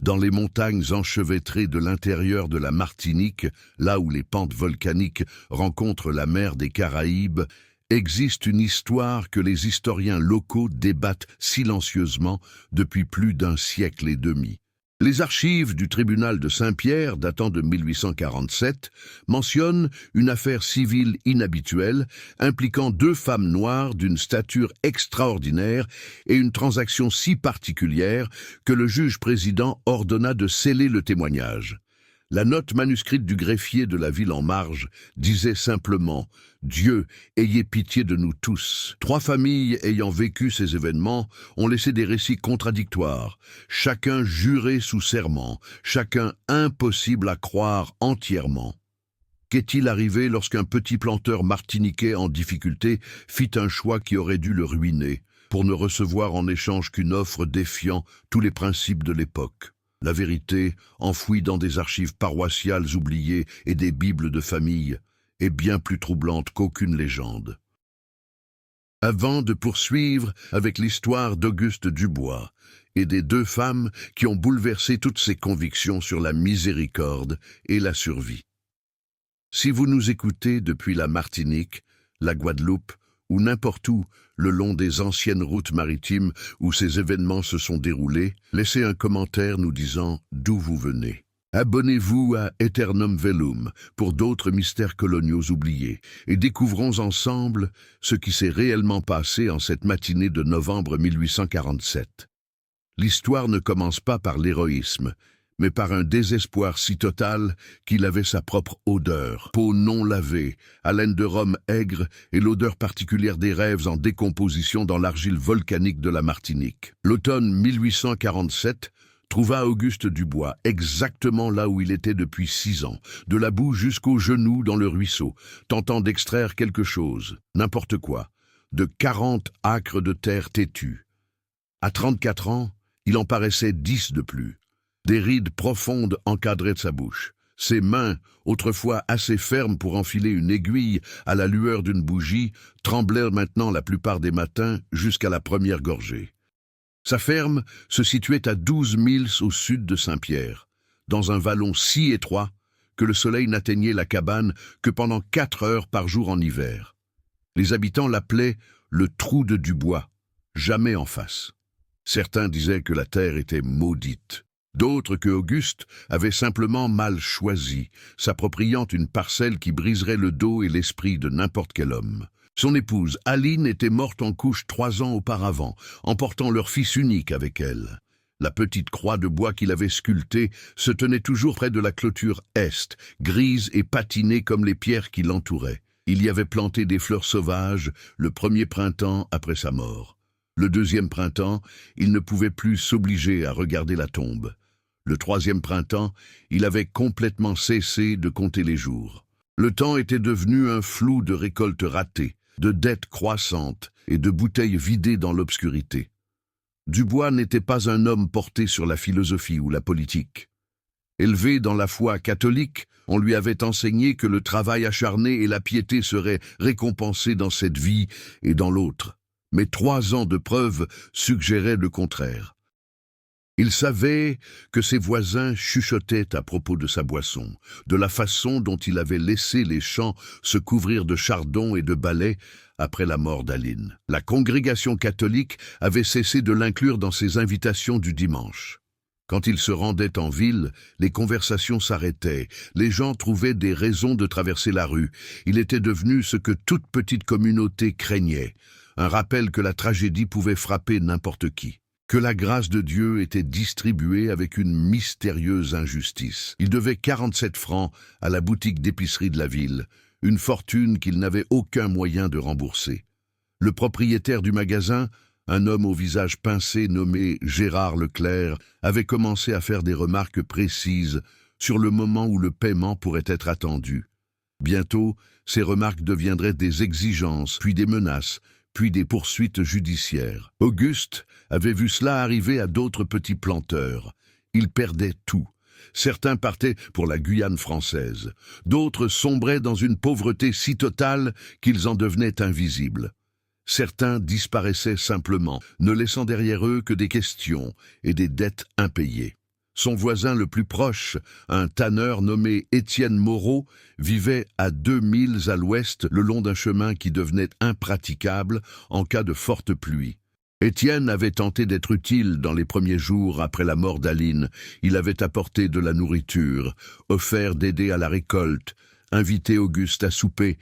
Dans les montagnes enchevêtrées de l'intérieur de la Martinique, là où les pentes volcaniques rencontrent la mer des Caraïbes, existe une histoire que les historiens locaux débattent silencieusement depuis plus d'un siècle et demi. Les archives du tribunal de Saint-Pierre, datant de 1847, mentionnent une affaire civile inhabituelle impliquant deux femmes noires d'une stature extraordinaire et une transaction si particulière que le juge-président ordonna de sceller le témoignage. La note manuscrite du greffier de la ville en marge disait simplement « Dieu, ayez pitié de nous tous ». 3 familles ayant vécu ces événements ont laissé des récits contradictoires, chacun juré sous serment, chacun impossible à croire entièrement. Qu'est-il arrivé lorsqu'un petit planteur martiniquais en difficulté fit un choix qui aurait dû le ruiner, pour ne recevoir en échange qu'une offre défiant tous les principes de l'époque? La vérité, enfouie dans des archives paroissiales oubliées et des bibles de famille, est bien plus troublante qu'aucune légende. Avant de poursuivre avec l'histoire d'Auguste Dubois et des 2 femmes qui ont bouleversé toutes ses convictions sur la miséricorde et la survie. Si vous nous écoutez depuis la Martinique, la Guadeloupe ou n'importe où le long des anciennes routes maritimes où ces événements se sont déroulés, laissez un commentaire nous disant d'où vous venez. Abonnez-vous à Aeternum Velum pour d'autres mystères coloniaux oubliés et découvrons ensemble ce qui s'est réellement passé en cette matinée de novembre 1847. L'histoire ne commence pas par l'héroïsme, mais par un désespoir si total qu'il avait sa propre odeur. Peau non lavée, haleine de rhum aigre et l'odeur particulière des rêves en décomposition dans l'argile volcanique de la Martinique. L'automne 1847 trouva Auguste Dubois exactement là où il était depuis 6 ans, de la boue jusqu'aux genoux dans le ruisseau, tentant d'extraire quelque chose, n'importe quoi, de 40 acres de terre têtue. À 34 ans, il en paraissait 10 de plus. Des rides profondes encadraient sa bouche. Ses mains, autrefois assez fermes pour enfiler une aiguille à la lueur d'une bougie, tremblèrent maintenant la plupart des matins jusqu'à la première gorgée. Sa ferme se situait à 12 milles au sud de Saint-Pierre, dans un vallon si étroit que le soleil n'atteignait la cabane que pendant 4 heures par jour en hiver. Les habitants l'appelaient le trou de Dubois, jamais en face. Certains disaient que la terre était maudite. D'autres que Auguste avait simplement mal choisi, s'appropriant une parcelle qui briserait le dos et l'esprit de n'importe quel homme. Son épouse, Aline, était morte en couche 3 ans auparavant, emportant leur fils unique avec elle. La petite croix de bois qu'il avait sculptée se tenait toujours près de la clôture est, grise et patinée comme les pierres qui l'entouraient. Il y avait planté des fleurs sauvages le premier printemps après sa mort. Le 2e printemps, il ne pouvait plus s'obliger à regarder la tombe. Le 3e printemps, il avait complètement cessé de compter les jours. Le temps était devenu un flou de récoltes ratées, de dettes croissantes et de bouteilles vidées dans l'obscurité. Dubois n'était pas un homme porté sur la philosophie ou la politique. Élevé dans la foi catholique, on lui avait enseigné que le travail acharné et la piété seraient récompensés dans cette vie et dans l'autre. Mais 3 ans de preuves suggéraient le contraire. Il savait que ses voisins chuchotaient à propos de sa boisson, de la façon dont il avait laissé les champs se couvrir de chardons et de balais après la mort d'Aline. La congrégation catholique avait cessé de l'inclure dans ses invitations du dimanche. Quand il se rendait en ville, les conversations s'arrêtaient, les gens trouvaient des raisons de traverser la rue. Il était devenu ce que toute petite communauté craignait, un rappel que la tragédie pouvait frapper n'importe qui. Que la grâce de Dieu était distribuée avec une mystérieuse injustice. Il devait 47 francs à la boutique d'épicerie de la ville, une fortune qu'il n'avait aucun moyen de rembourser. Le propriétaire du magasin, un homme au visage pincé nommé Gérard Leclerc, avait commencé à faire des remarques précises sur le moment où le paiement pourrait être attendu. Bientôt, ces remarques deviendraient des exigences, puis des menaces, puis des poursuites judiciaires. Auguste avait vu cela arriver à d'autres petits planteurs. Ils perdaient tout. Certains partaient pour la Guyane française. D'autres sombraient dans une pauvreté si totale qu'ils en devenaient invisibles. Certains disparaissaient simplement, ne laissant derrière eux que des questions et des dettes impayées. Son voisin le plus proche, un tanneur nommé Étienne Moreau, vivait à 2 milles à l'ouest le long d'un chemin qui devenait impraticable en cas de forte pluie. Étienne avait tenté d'être utile dans les premiers jours après la mort d'Aline. Il avait apporté de la nourriture, offert d'aider à la récolte, invité Auguste à souper,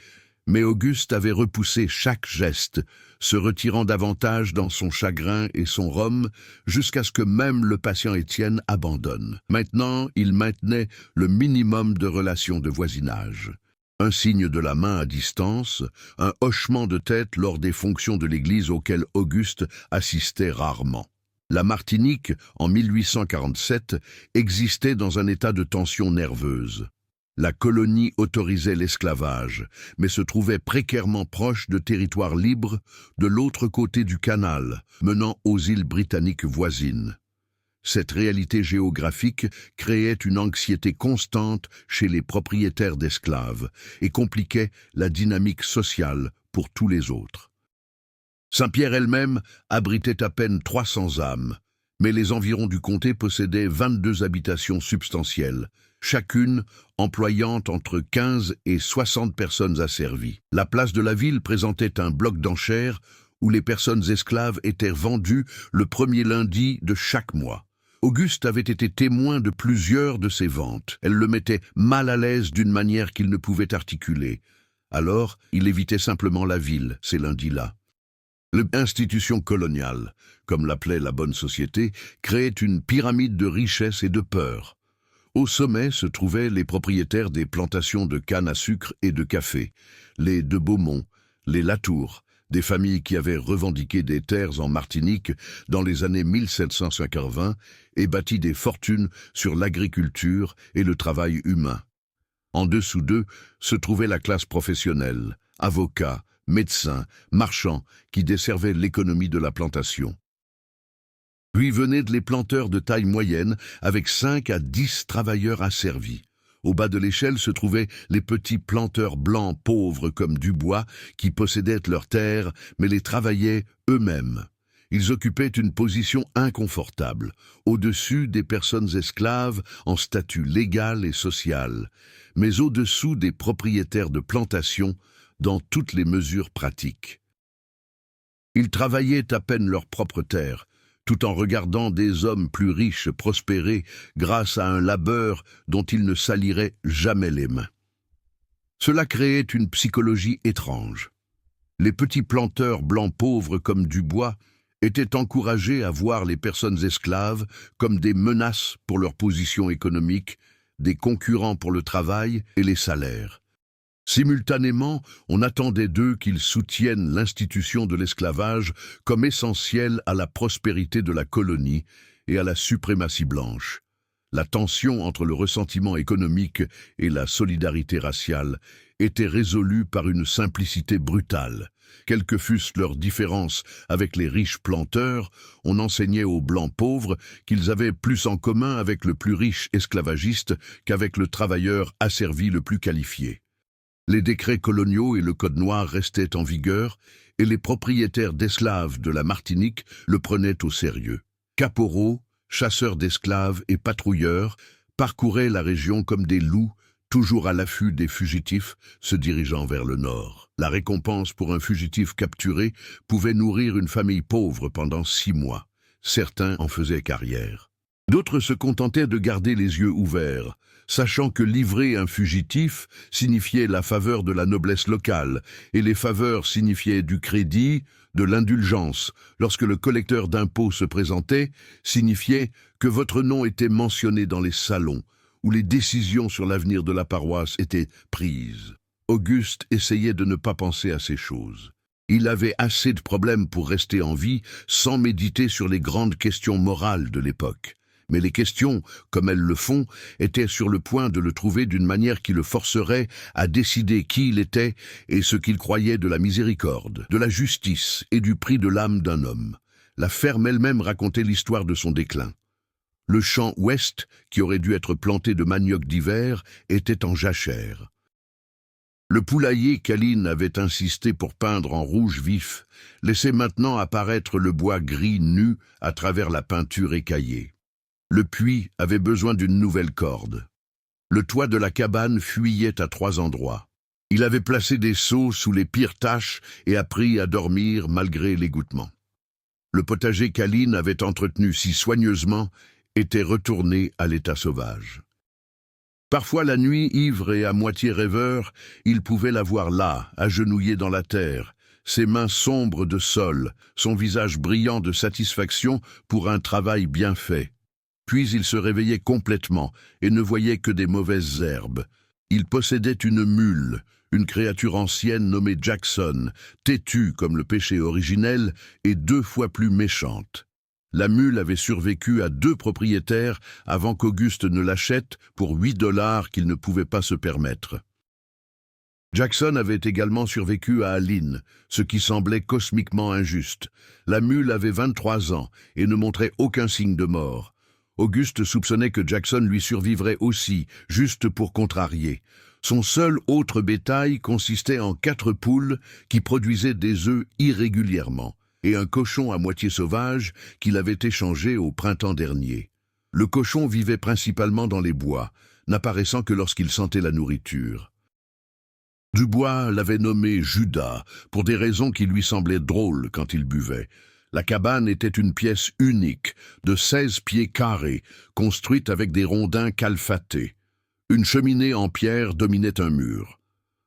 mais Auguste avait repoussé chaque geste, se retirant davantage dans son chagrin et son rhum, jusqu'à ce que même le patient Étienne abandonne. Maintenant, il maintenait le minimum de relations de voisinage. Un signe de la main à distance, un hochement de tête lors des fonctions de l'Église auxquelles Auguste assistait rarement. La Martinique, en 1847, existait dans un état de tension nerveuse. La colonie autorisait l'esclavage, mais se trouvait précairement proche de territoires libres de l'autre côté du canal, menant aux îles britanniques voisines. Cette réalité géographique créait une anxiété constante chez les propriétaires d'esclaves et compliquait la dynamique sociale pour tous les autres. Saint-Pierre elle-même abritait à peine 300 âmes, mais les environs du comté possédaient 22 habitations substantielles, chacune employant entre 15 et 60 personnes asservies. La place de la ville présentait un bloc d'enchères où les personnes esclaves étaient vendues le premier lundi de chaque mois. Auguste avait été témoin de plusieurs de ces ventes. Elles le mettaient mal à l'aise d'une manière qu'il ne pouvait articuler. Alors, il évitait simplement la ville, ces lundis-là. L'institution coloniale, comme l'appelait la bonne société, créait une pyramide de richesse et de peur. Au sommet se trouvaient les propriétaires des plantations de canne à sucre et de café, les de Beaumont, les Latour, des familles qui avaient revendiqué des terres en Martinique dans les années 1780 et bâti des fortunes sur l'agriculture et le travail humain. En dessous d'eux se trouvait la classe professionnelle, avocats, médecins, marchands qui desservaient l'économie de la plantation. Puis venaient les planteurs de taille moyenne avec 5 à 10 travailleurs asservis. Au bas de l'échelle se trouvaient les petits planteurs blancs pauvres comme Dubois qui possédaient leurs terres mais les travaillaient eux-mêmes. Ils occupaient une position inconfortable, au-dessus des personnes esclaves en statut légal et social, mais au-dessous des propriétaires de plantations dans toutes les mesures pratiques. Ils travaillaient à peine leur propre terre, tout en regardant des hommes plus riches prospérer grâce à un labeur dont ils ne saliraient jamais les mains. Cela créait une psychologie étrange. Les petits planteurs blancs pauvres comme Dubois étaient encouragés à voir les personnes esclaves comme des menaces pour leur position économique, des concurrents pour le travail et les salaires. Simultanément, on attendait d'eux qu'ils soutiennent l'institution de l'esclavage comme essentielle à la prospérité de la colonie et à la suprématie blanche. La tension entre le ressentiment économique et la solidarité raciale était résolue par une simplicité brutale. Quelles que fussent leurs différences avec les riches planteurs, on enseignait aux blancs pauvres qu'ils avaient plus en commun avec le plus riche esclavagiste qu'avec le travailleur asservi le plus qualifié. Les décrets coloniaux et le Code noir restaient en vigueur et les propriétaires d'esclaves de la Martinique le prenaient au sérieux. Caporaux, chasseurs d'esclaves et patrouilleurs parcouraient la région comme des loups, toujours à l'affût des fugitifs se dirigeant vers le nord. La récompense pour un fugitif capturé pouvait nourrir une famille pauvre pendant 6 mois. Certains en faisaient carrière. D'autres se contentaient de garder les yeux ouverts, sachant que livrer un fugitif signifiait la faveur de la noblesse locale, et les faveurs signifiaient du crédit, de l'indulgence. Lorsque le collecteur d'impôts se présentait, signifiait que votre nom était mentionné dans les salons, où les décisions sur l'avenir de la paroisse étaient prises. Auguste essayait de ne pas penser à ces choses. Il avait assez de problèmes pour rester en vie sans méditer sur les grandes questions morales de l'époque. Mais les questions, comme elles le font, étaient sur le point de le trouver d'une manière qui le forcerait à décider qui il était et ce qu'il croyait de la miséricorde, de la justice et du prix de l'âme d'un homme. La ferme elle-même racontait l'histoire de son déclin. Le champ ouest, qui aurait dû être planté de manioc d'hiver, était en jachère. Le poulailler qu'Aline avait insisté pour peindre en rouge vif laissait maintenant apparaître le bois gris nu à travers la peinture écaillée. Le puits avait besoin d'une nouvelle corde. Le toit de la cabane fuyait à 3 endroits. Il avait placé des seaux sous les pires taches et appris à dormir malgré l'égouttement. Le potager qu'Aline avait entretenu si soigneusement était retourné à l'état sauvage. Parfois la nuit, ivre et à moitié rêveur, il pouvait la voir là, agenouillée dans la terre, ses mains sombres de sol, son visage brillant de satisfaction pour un travail bien fait. Puis il se réveillait complètement et ne voyait que des mauvaises herbes. Il possédait une mule, une créature ancienne nommée Jackson, têtue comme le péché originel et 2 fois plus méchante. La mule avait survécu à 2 propriétaires avant qu'Auguste ne l'achète pour $8 qu'il ne pouvait pas se permettre. Jackson avait également survécu à Aline, ce qui semblait cosmiquement injuste. La mule avait 23 ans et ne montrait aucun signe de mort. Auguste soupçonnait que Jackson lui survivrait aussi, juste pour contrarier. Son seul autre bétail consistait en 4 poules qui produisaient des œufs irrégulièrement, et un cochon à moitié sauvage qu'il avait échangé au printemps dernier. Le cochon vivait principalement dans les bois, n'apparaissant que lorsqu'il sentait la nourriture. Dubois l'avait nommé Judas, pour des raisons qui lui semblaient drôles quand il buvait. La cabane était une pièce unique, de 16 pieds carrés, construite avec des rondins calfatés. Une cheminée en pierre dominait un mur.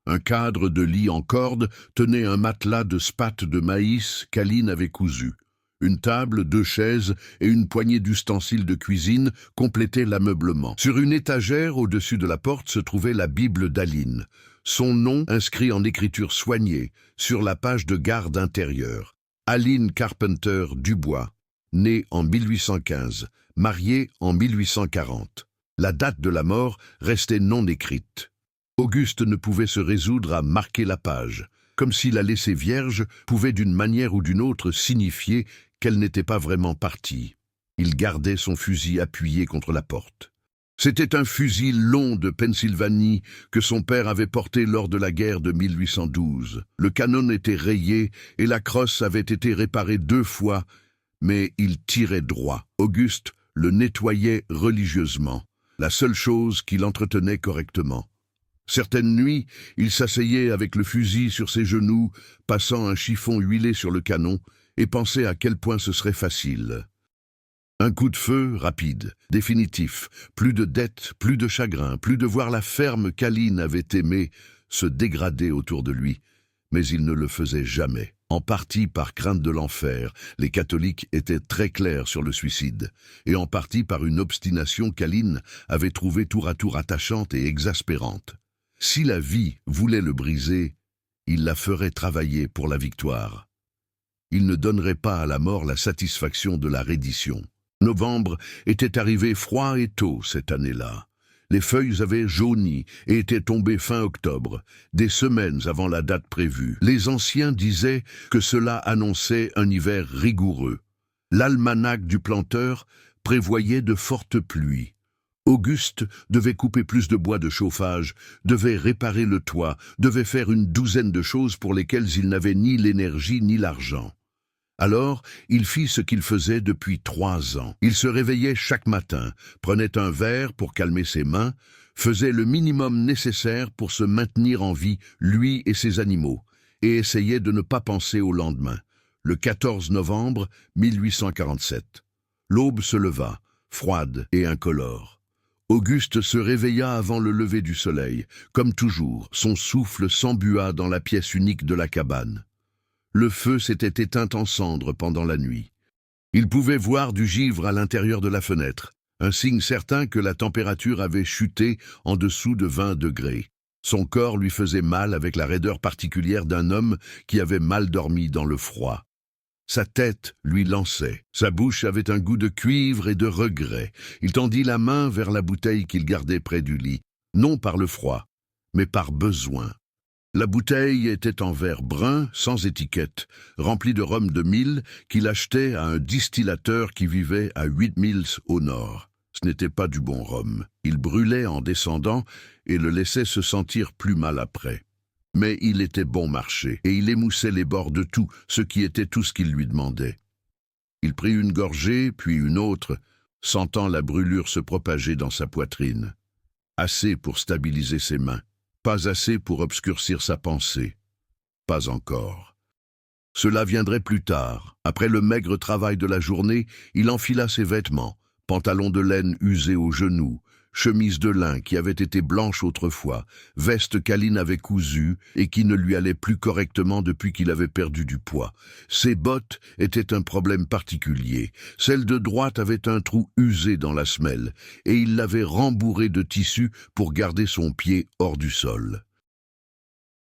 Un cadre de lit en corde tenait un matelas de spattes de maïs qu'Aline avait cousu. Une table, 2 chaises et une poignée d'ustensiles de cuisine complétaient l'ameublement. Sur une étagère au-dessus de la porte se trouvait la Bible d'Aline, son nom inscrit en écriture soignée sur la page de garde intérieure. Aline Carpenter Dubois, née en 1815, mariée en 1840. La date de la mort restait non écrite. Auguste ne pouvait se résoudre à marquer la page, comme si la laisser vierge pouvait d'une manière ou d'une autre signifier qu'elle n'était pas vraiment partie. Il gardait son fusil appuyé contre la porte. C'était un fusil long de Pennsylvanie que son père avait porté lors de la guerre de 1812. Le canon était rayé et la crosse avait été réparée 2 fois, mais il tirait droit. Auguste le nettoyait religieusement, la seule chose qu'il entretenait correctement. Certaines nuits, il s'asseyait avec le fusil sur ses genoux, passant un chiffon huilé sur le canon, et pensait à quel point ce serait facile. Un coup de feu rapide, définitif, plus de dettes, plus de chagrin, plus de voir la ferme qu'Aline avait aimée se dégrader autour de lui, mais il ne le faisait jamais. En partie par crainte de l'enfer, les catholiques étaient très clairs sur le suicide, et en partie par une obstination qu'Aline avait trouvée tour à tour attachante et exaspérante. Si la vie voulait le briser, il la ferait travailler pour la victoire. Il ne donnerait pas à la mort la satisfaction de la reddition. Novembre était arrivé froid et tôt cette année-là. Les feuilles avaient jauni et étaient tombées fin octobre, des semaines avant la date prévue. Les anciens disaient que cela annonçait un hiver rigoureux. L'almanach du planteur prévoyait de fortes pluies. Auguste devait couper plus de bois de chauffage, devait réparer le toit, devait faire une douzaine de choses pour lesquelles il n'avait ni l'énergie ni l'argent. Alors, il fit ce qu'il faisait depuis 3 ans. Il se réveillait chaque matin, prenait un verre pour calmer ses mains, faisait le minimum nécessaire pour se maintenir en vie, lui et ses animaux, et essayait de ne pas penser au lendemain. Le 14 novembre 1847. L'aube se leva, froide et incolore. Auguste se réveilla avant le lever du soleil. Comme toujours, son souffle s'embua dans la pièce unique de la cabane. Le feu s'était éteint en cendres pendant la nuit. Il pouvait voir du givre à l'intérieur de la fenêtre, un signe certain que la température avait chuté en dessous de 20 degrés. Son corps lui faisait mal avec la raideur particulière d'un homme qui avait mal dormi dans le froid. Sa tête lui lançait. Sa bouche avait un goût de cuivre et de regret. Il tendit la main vers la bouteille qu'il gardait près du lit, non par le froid, mais par besoin. La bouteille était en verre brun, sans étiquette, remplie de rhum de mille qu'il achetait à un distillateur qui vivait à 8 milles au nord. Ce n'était pas du bon rhum. Il brûlait en descendant et le laissait se sentir plus mal après. Mais il était bon marché, et il émoussait les bords de tout, ce qui était tout ce qu'il lui demandait. Il prit une gorgée, puis une autre. sentant la brûlure se propager dans sa poitrine. Assez pour stabiliser ses mains, pas assez pour obscurcir sa pensée. Pas encore. Cela viendrait plus tard. Après le maigre travail de la journée, il enfila ses vêtements, pantalon de laine usé aux genoux, chemise de lin qui avait été blanche autrefois, veste qu'Aline avait cousue et qui ne lui allait plus correctement depuis qu'il avait perdu du poids. Ses bottes étaient un problème particulier. Celle de droite avait un trou usé dans la semelle et il l'avait rembourrée de tissu pour garder son pied hors du sol.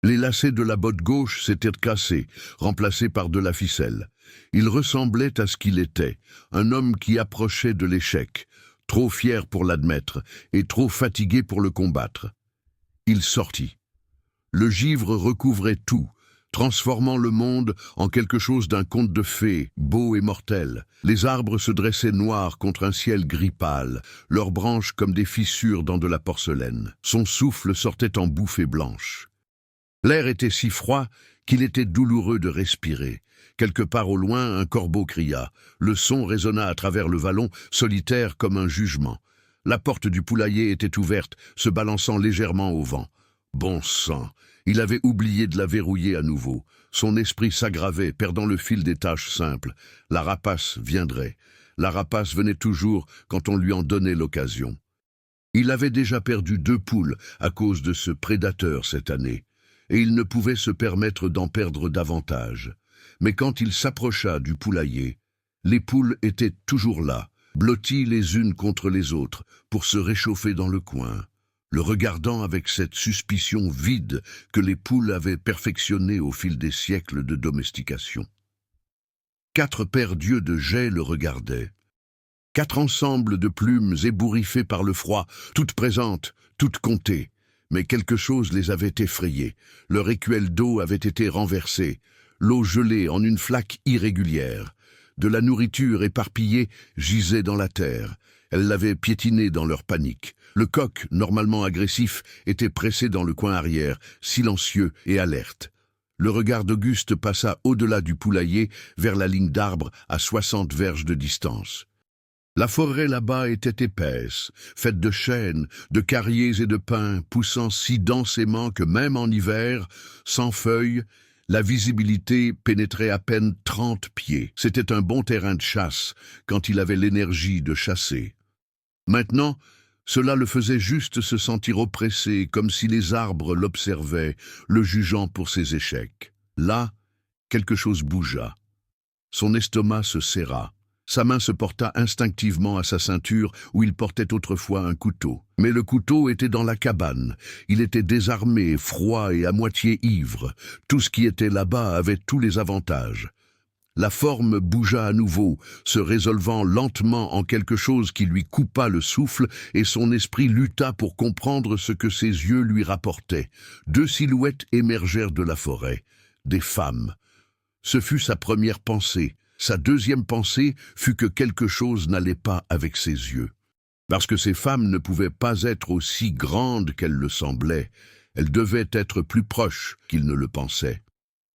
Les lacets de la botte gauche s'étaient cassés, remplacés par de la ficelle. Il ressemblait à ce qu'il était, un homme qui approchait de l'échec, trop fier pour l'admettre et trop fatigué pour le combattre. Il sortit. Le givre recouvrait tout, transformant le monde en quelque chose d'un conte de fées, beau et mortel. Les arbres se dressaient noirs contre un ciel gris pâle, leurs branches comme des fissures dans de la porcelaine. Son souffle sortait en bouffées blanches. L'air était si froid qu'il était douloureux de respirer. Quelque part au loin, un corbeau cria. Le son résonna à travers le vallon, solitaire comme un jugement. La porte du poulailler était ouverte, se balançant légèrement au vent. Bon sang, il avait oublié de la verrouiller à nouveau. Son esprit s'aggravait, perdant le fil des tâches simples. La rapace viendrait. La rapace venait toujours quand on lui en donnait l'occasion. Il avait déjà perdu 2 poules à cause de ce prédateur cette année, et il ne pouvait se permettre d'en perdre davantage. Mais quand il s'approcha du poulailler, les poules étaient toujours là, blotties les unes contre les autres, pour se réchauffer dans le coin, le regardant avec cette suspicion vide que les poules avaient perfectionnée au fil des siècles de domestication. 4 paires d'yeux de jais le regardaient. 4 ensembles de plumes ébouriffées par le froid, toutes présentes, toutes comptées. Mais quelque chose les avait effrayés. Leur écuelle d'eau avait été renversée, l'eau gelée en une flaque irrégulière. De la nourriture éparpillée gisait dans la terre. Elles l'avaient piétinée dans leur panique. Le coq, normalement agressif, était pressé dans le coin arrière, silencieux et alerte. Le regard d'Auguste passa au-delà du poulailler, vers la ligne d'arbres à 60 verges de distance. La forêt là-bas était épaisse, faite de chênes, de carriers et de pins, poussant si densément que même en hiver, sans feuilles, la visibilité pénétrait à peine 30 pieds. C'était un bon terrain de chasse, quand il avait l'énergie de chasser. Maintenant, cela le faisait juste se sentir oppressé, comme si les arbres l'observaient, le jugeant pour ses échecs. Là, quelque chose bougea. Son estomac se serra. Sa main se porta instinctivement à sa ceinture où il portait autrefois un couteau. Mais le couteau était dans la cabane. Il était désarmé, froid et à moitié ivre. Tout ce qui était là-bas avait tous les avantages. La forme bougea à nouveau, se résolvant lentement en quelque chose qui lui coupa le souffle, et son esprit lutta pour comprendre ce que ses yeux lui rapportaient. 2 silhouettes émergèrent de la forêt. Des femmes. Ce fut sa première pensée. Sa deuxième pensée fut que quelque chose n'allait pas avec ses yeux. Parce que ces femmes ne pouvaient pas être aussi grandes qu'elles le semblaient. Elles devaient être plus proches qu'il ne le pensait.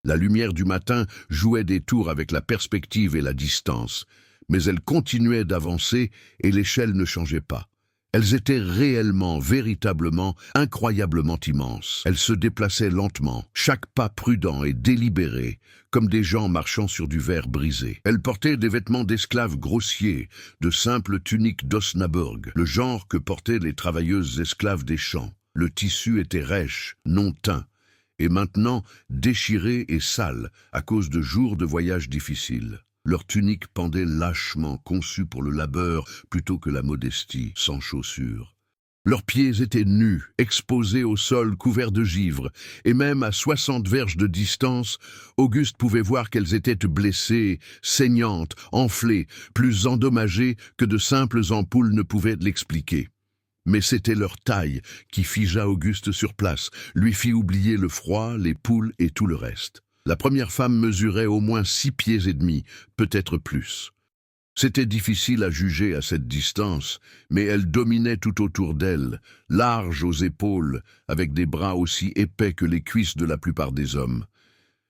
La lumière du matin jouait des tours avec la perspective et la distance, mais elles continuaient d'avancer et l'échelle ne changeait pas. Elles étaient réellement, véritablement, incroyablement immenses. Elles se déplaçaient lentement, chaque pas prudent et délibéré, comme des gens marchant sur du verre brisé. Elles portaient des vêtements d'esclaves grossiers, de simples tuniques d'Osnaburg, le genre que portaient les travailleuses esclaves des champs. Le tissu était rêche, non teint, et maintenant déchiré et sale à cause de jours de voyage difficiles. Leurs tuniques pendaient lâchement, conçues pour le labeur plutôt que la modestie, sans chaussures. Leurs pieds étaient nus, exposés au sol couverts de givre, et même à 60 verges de distance, Auguste pouvait voir qu'elles étaient blessées, saignantes, enflées, plus endommagées que de simples ampoules ne pouvaient l'expliquer. Mais c'était leur taille qui figea Auguste sur place, lui fit oublier le froid, les poules et tout le reste. La première femme mesurait au moins 6 pieds et demi, peut-être plus. C'était difficile à juger à cette distance, mais elle dominait tout autour d'elle, large aux épaules, avec des bras aussi épais que les cuisses de la plupart des hommes.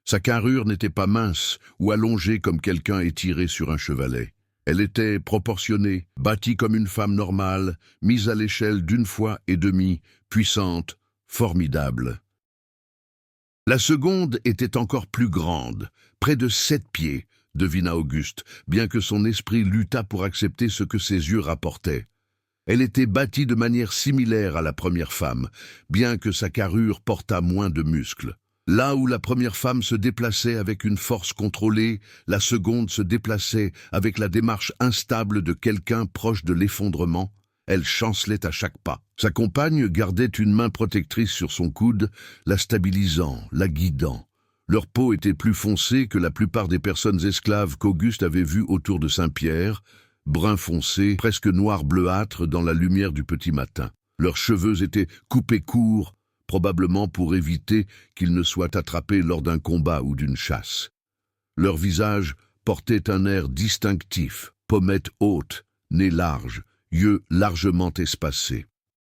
Sa carrure n'était pas mince ou allongée comme quelqu'un étiré sur un chevalet. Elle était proportionnée, bâtie comme une femme normale, mise à l'échelle d'une fois et demie, puissante, formidable. La seconde était encore plus grande, près de 7 pieds, devina Auguste, bien que son esprit luttât pour accepter ce que ses yeux rapportaient. Elle était bâtie de manière similaire à la première femme, bien que sa carrure portât moins de muscles. Là où la première femme se déplaçait avec une force contrôlée, la seconde se déplaçait avec la démarche instable de quelqu'un proche de l'effondrement. Elle chancelait à chaque pas. Sa compagne gardait une main protectrice sur son coude, la stabilisant, la guidant. Leur peau était plus foncée que la plupart des personnes esclaves qu'Auguste avait vues autour de Saint-Pierre, brun foncé, presque noir bleuâtre dans la lumière du petit matin. Leurs cheveux étaient coupés courts, probablement pour éviter qu'ils ne soient attrapés lors d'un combat ou d'une chasse. Leur visage portait un air distinctif, pommettes hautes, nez large, yeux largement espacés.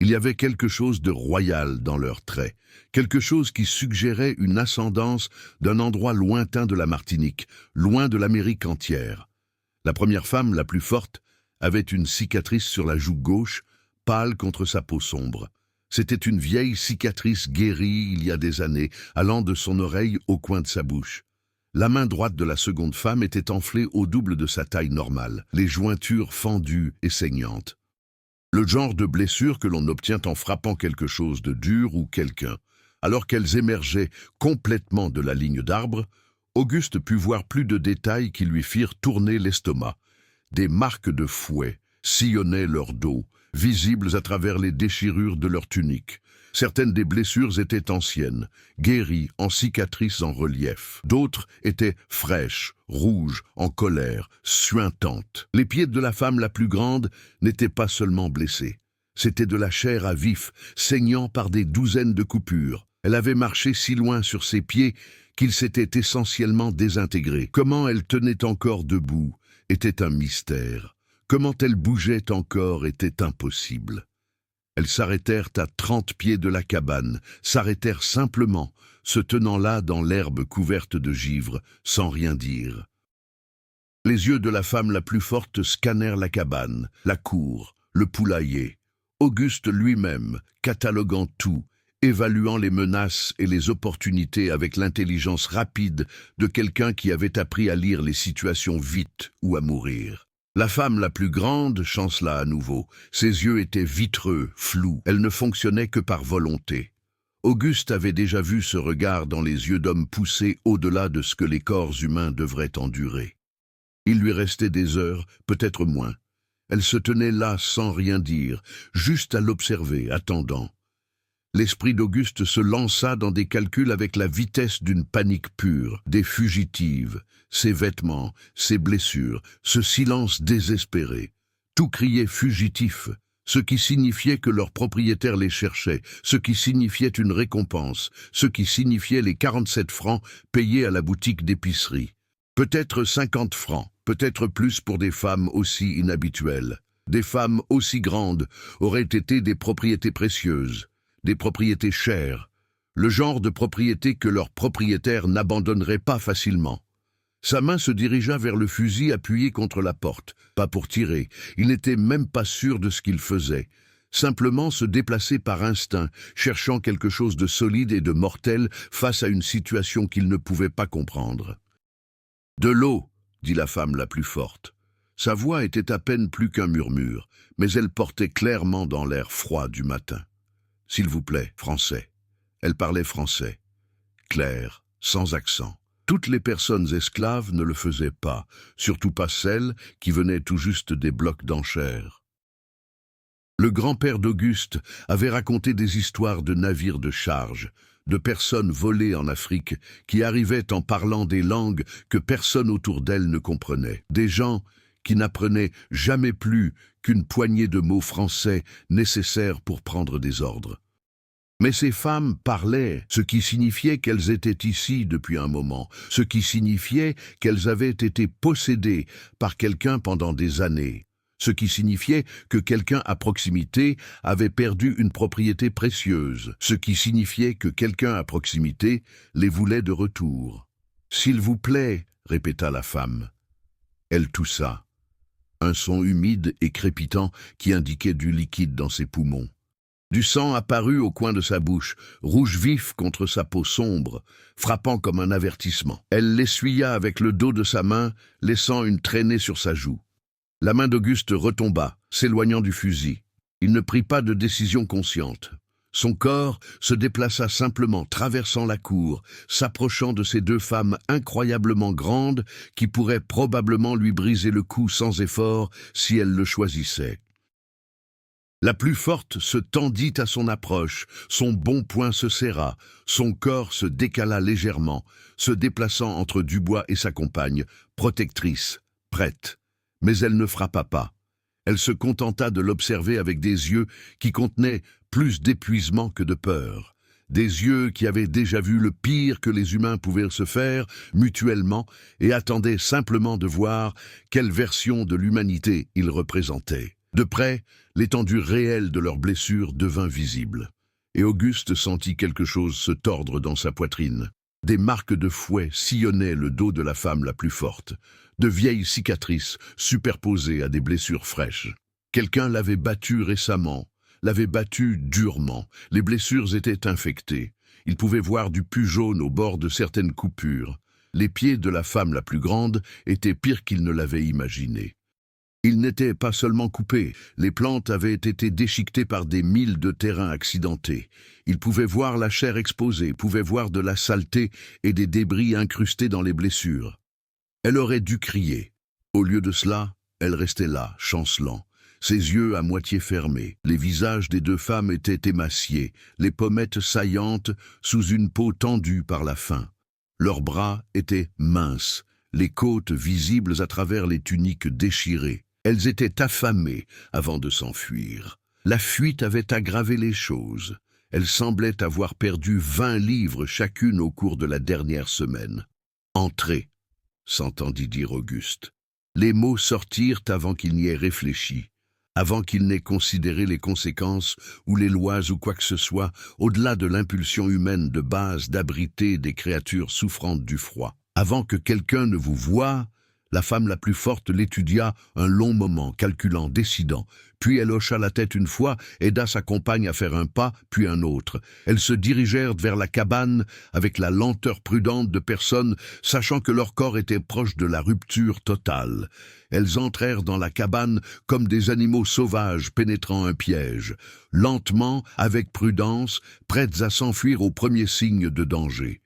Il y avait quelque chose de royal dans leurs traits, quelque chose qui suggérait une ascendance d'un endroit lointain de la Martinique, loin de l'Amérique entière. La première femme, la plus forte, avait une cicatrice sur la joue gauche, pâle contre sa peau sombre. C'était une vieille cicatrice guérie il y a des années, allant de son oreille au coin de sa bouche. La main droite de la seconde femme était enflée au double de sa taille normale, les jointures fendues et saignantes. Le genre de blessure que l'on obtient en frappant quelque chose de dur ou quelqu'un. Alors qu'elles émergeaient complètement de la ligne d'arbre, Auguste put voir plus de détails qui lui firent tourner l'estomac. Des marques de fouet sillonnaient leur dos, visibles à travers les déchirures de leur tunique. Certaines des blessures étaient anciennes, guéries en cicatrices en relief. D'autres étaient fraîches, rouges, en colère, suintantes. Les pieds de la femme la plus grande n'étaient pas seulement blessés. C'était de la chair à vif, saignant par des douzaines de coupures. Elle avait marché si loin sur ses pieds qu'ils s'étaient essentiellement désintégrés. Comment elle tenait encore debout était un mystère. Comment elle bougeait encore était impossible. Elles s'arrêtèrent à 30 pieds de la cabane, s'arrêtèrent simplement, se tenant là dans l'herbe couverte de givre, sans rien dire. Les yeux de la femme la plus forte scannèrent la cabane, la cour, le poulailler. Auguste lui-même, cataloguant tout, évaluant les menaces et les opportunités avec l'intelligence rapide de quelqu'un qui avait appris à lire les situations vite ou à mourir. La femme la plus grande chancela à nouveau. Ses yeux étaient vitreux, flous. Elle ne fonctionnait que par volonté. Auguste avait déjà vu ce regard dans les yeux d'hommes poussés au-delà de ce que les corps humains devraient endurer. Il lui restait des heures, peut-être moins. Elle se tenait là sans rien dire, juste à l'observer, attendant. L'esprit d'Auguste se lança dans des calculs avec la vitesse d'une panique pure, des fugitives, ses vêtements, ses blessures, ce silence désespéré. Tout criait fugitif, ce qui signifiait que leur propriétaire les cherchait, ce qui signifiait une récompense, ce qui signifiait les 47 francs payés à la boutique d'épicerie. Peut-être 50 francs, peut-être plus pour des femmes aussi inhabituelles. Des femmes aussi grandes auraient été des propriétés précieuses. Des propriétés chères, le genre de propriété que leur propriétaire n'abandonnerait pas facilement. Sa main se dirigea vers le fusil appuyé contre la porte, pas pour tirer, il n'était même pas sûr de ce qu'il faisait, simplement se déplacer par instinct, cherchant quelque chose de solide et de mortel face à une situation qu'il ne pouvait pas comprendre. « De l'eau !» dit la femme la plus forte. Sa voix était à peine plus qu'un murmure, mais elle portait clairement dans l'air froid du matin. S'il vous plaît, français. Elle parlait français. Clair, sans accent. Toutes les personnes esclaves ne le faisaient pas, surtout pas celles qui venaient tout juste des blocs d'enchères. Le grand-père d'Auguste avait raconté des histoires de navires de charge, de personnes volées en Afrique qui arrivaient en parlant des langues que personne autour d'elles ne comprenait. Des gens qui n'apprenaient jamais plus qu'une poignée de mots français nécessaires pour prendre des ordres. Mais ces femmes parlaient, ce qui signifiait qu'elles étaient ici depuis un moment, ce qui signifiait qu'elles avaient été possédées par quelqu'un pendant des années, ce qui signifiait que quelqu'un à proximité avait perdu une propriété précieuse, ce qui signifiait que quelqu'un à proximité les voulait de retour. « S'il vous plaît » répéta la femme. Elle toussa. un son humide et crépitant qui indiquait du liquide dans ses poumons. Du sang apparut au coin de sa bouche, rouge vif contre sa peau sombre, frappant comme un avertissement. Elle l'essuya avec le dos de sa main, laissant une traînée sur sa joue. La main d'Auguste retomba, s'éloignant du fusil. Il ne prit pas de décision consciente. Son corps se déplaça simplement, traversant la cour, s'approchant de ces deux femmes incroyablement grandes qui pourraient probablement lui briser le cou sans effort si elles le choisissaient. La plus forte se tendit à son approche, son bon poing se serra, son corps se décala légèrement, se déplaçant entre Dubois et sa compagne, protectrice, prête. Mais elle ne frappa pas. Elle se contenta de l'observer avec des yeux qui contenaient plus d'épuisement que de peur. Des yeux qui avaient déjà vu le pire que les humains pouvaient se faire mutuellement et attendaient simplement de voir quelle version de l'humanité ils représentaient. De près, l'étendue réelle de leurs blessures devint visible. Et Auguste sentit quelque chose se tordre dans sa poitrine. Des marques de fouet sillonnaient le dos de la femme la plus forte, de vieilles cicatrices superposées à des blessures fraîches. Quelqu'un l'avait battue récemment, l'avait battue durement. Les blessures étaient infectées. Il pouvait voir du pus jaune au bord de certaines coupures. Les pieds de la femme la plus grande étaient pires qu'il ne l'avait imaginé. Ils n'étaient pas seulement coupés, les plantes avaient été déchiquetées par des milles de terrain accidentés. Il pouvait voir la chair exposée, pouvait voir de la saleté et des débris incrustés dans les blessures. Elle aurait dû crier. Au lieu de cela, elle restait là, chancelant, ses yeux à moitié fermés. Les visages des deux femmes étaient émaciés, les pommettes saillantes sous une peau tendue par la faim. Leurs bras étaient minces, les côtes visibles à travers les tuniques déchirées. Elles étaient affamées avant de s'enfuir. La fuite avait aggravé les choses. Elles semblaient avoir perdu 20 livres chacune au cours de la dernière semaine. « Entrez », s'entendit dire Auguste. Les mots sortirent avant qu'il n'y ait réfléchi, avant qu'il n'ait considéré les conséquences ou les lois ou quoi que ce soit, au-delà de l'impulsion humaine de base d'abriter des créatures souffrantes du froid. Avant que quelqu'un ne vous voie, la femme la plus forte l'étudia un long moment, calculant, décidant. Puis elle hocha la tête une fois, aida sa compagne à faire un pas, puis un autre. Elles se dirigèrent vers la cabane avec la lenteur prudente de personnes sachant que leur corps était proche de la rupture totale. Elles entrèrent dans la cabane comme des animaux sauvages pénétrant un piège, lentement, avec prudence, prêtes à s'enfuir au premier signe de danger.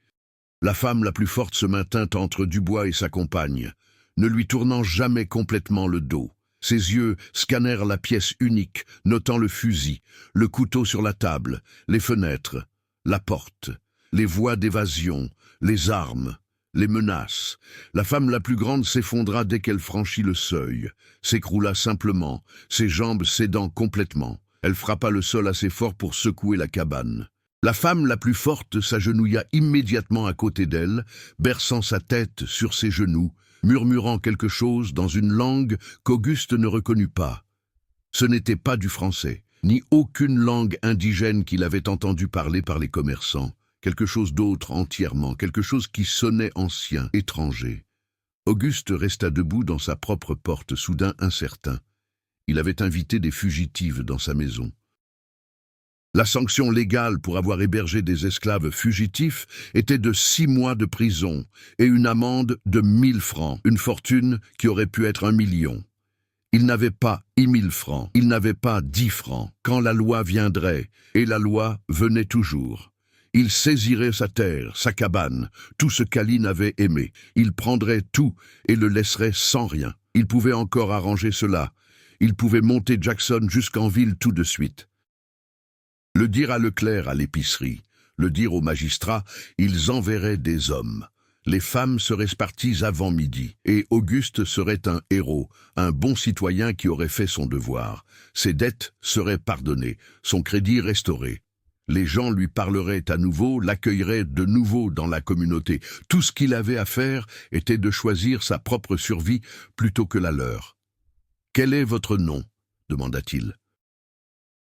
La femme la plus forte se maintint entre Dubois et sa compagne, ne lui tournant jamais complètement le dos. Ses yeux scannèrent la pièce unique, notant le fusil, le couteau sur la table, les fenêtres, la porte, les voies d'évasion, les armes, les menaces. La femme la plus grande s'effondra dès qu'elle franchit le seuil, s'écroula simplement, ses jambes cédant complètement. Elle frappa le sol assez fort pour secouer la cabane. La femme la plus forte s'agenouilla immédiatement à côté d'elle, berçant sa tête sur ses genoux, murmurant quelque chose dans une langue qu'Auguste ne reconnut pas. Ce n'était pas du français, ni aucune langue indigène qu'il avait entendu parler par les commerçants, quelque chose d'autre entièrement, quelque chose qui sonnait ancien, étranger. Auguste resta debout dans sa propre porte, soudain incertain. Il avait invité des fugitives dans sa maison. La sanction légale pour avoir hébergé des esclaves fugitifs était de 6 mois de prison et une amende de 1 000 francs, une fortune qui aurait pu être 1 million. Il n'avait pas 1 000 francs, il n'avait pas 10 francs, quand la loi viendrait, et la loi venait toujours. Il saisirait sa terre, sa cabane, tout ce qu'Aline avait aimé. Il prendrait tout et le laisserait sans rien. Il pouvait encore arranger cela. Il pouvait monter Jackson jusqu'en ville tout de suite. Le dire à Leclerc à l'épicerie, le dire aux magistrats, ils enverraient des hommes. Les femmes seraient parties avant midi, et Auguste serait un héros, un bon citoyen qui aurait fait son devoir. Ses dettes seraient pardonnées, son crédit restauré. Les gens lui parleraient à nouveau, l'accueilleraient de nouveau dans la communauté. Tout ce qu'il avait à faire était de choisir sa propre survie plutôt que la leur. « Quel est votre nom ?» demanda-t-il.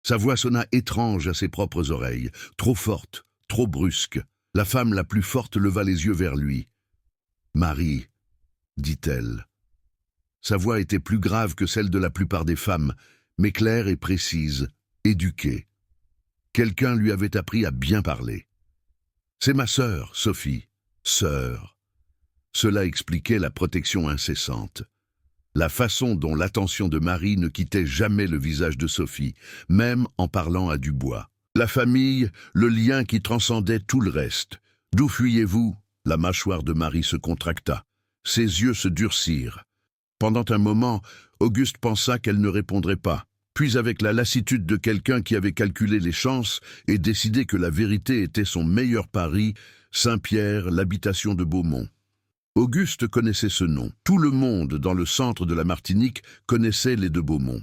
Sa voix sonna étrange à ses propres oreilles, trop forte, trop brusque. La femme la plus forte leva les yeux vers lui. « Marie, dit-elle. Sa voix était plus grave que celle de la plupart des femmes, mais claire et précise, éduquée. Quelqu'un lui avait appris à bien parler. « C'est ma sœur, Sophie. Sœur. » Cela expliquait la protection incessante. La façon dont l'attention de Marie ne quittait jamais le visage de Sophie, même en parlant à Dubois. La famille, le lien qui transcendait tout le reste. « D'où fuyez-vous » La mâchoire de Marie se contracta. Ses yeux se durcirent. Pendant un moment, Auguste pensa qu'elle ne répondrait pas. Puis avec la lassitude de quelqu'un qui avait calculé les chances et décidé que la vérité était son meilleur pari, Saint-Pierre, l'habitation de Beaumont. Auguste connaissait ce nom. Tout le monde dans le centre de la Martinique connaissait les de Beaumont.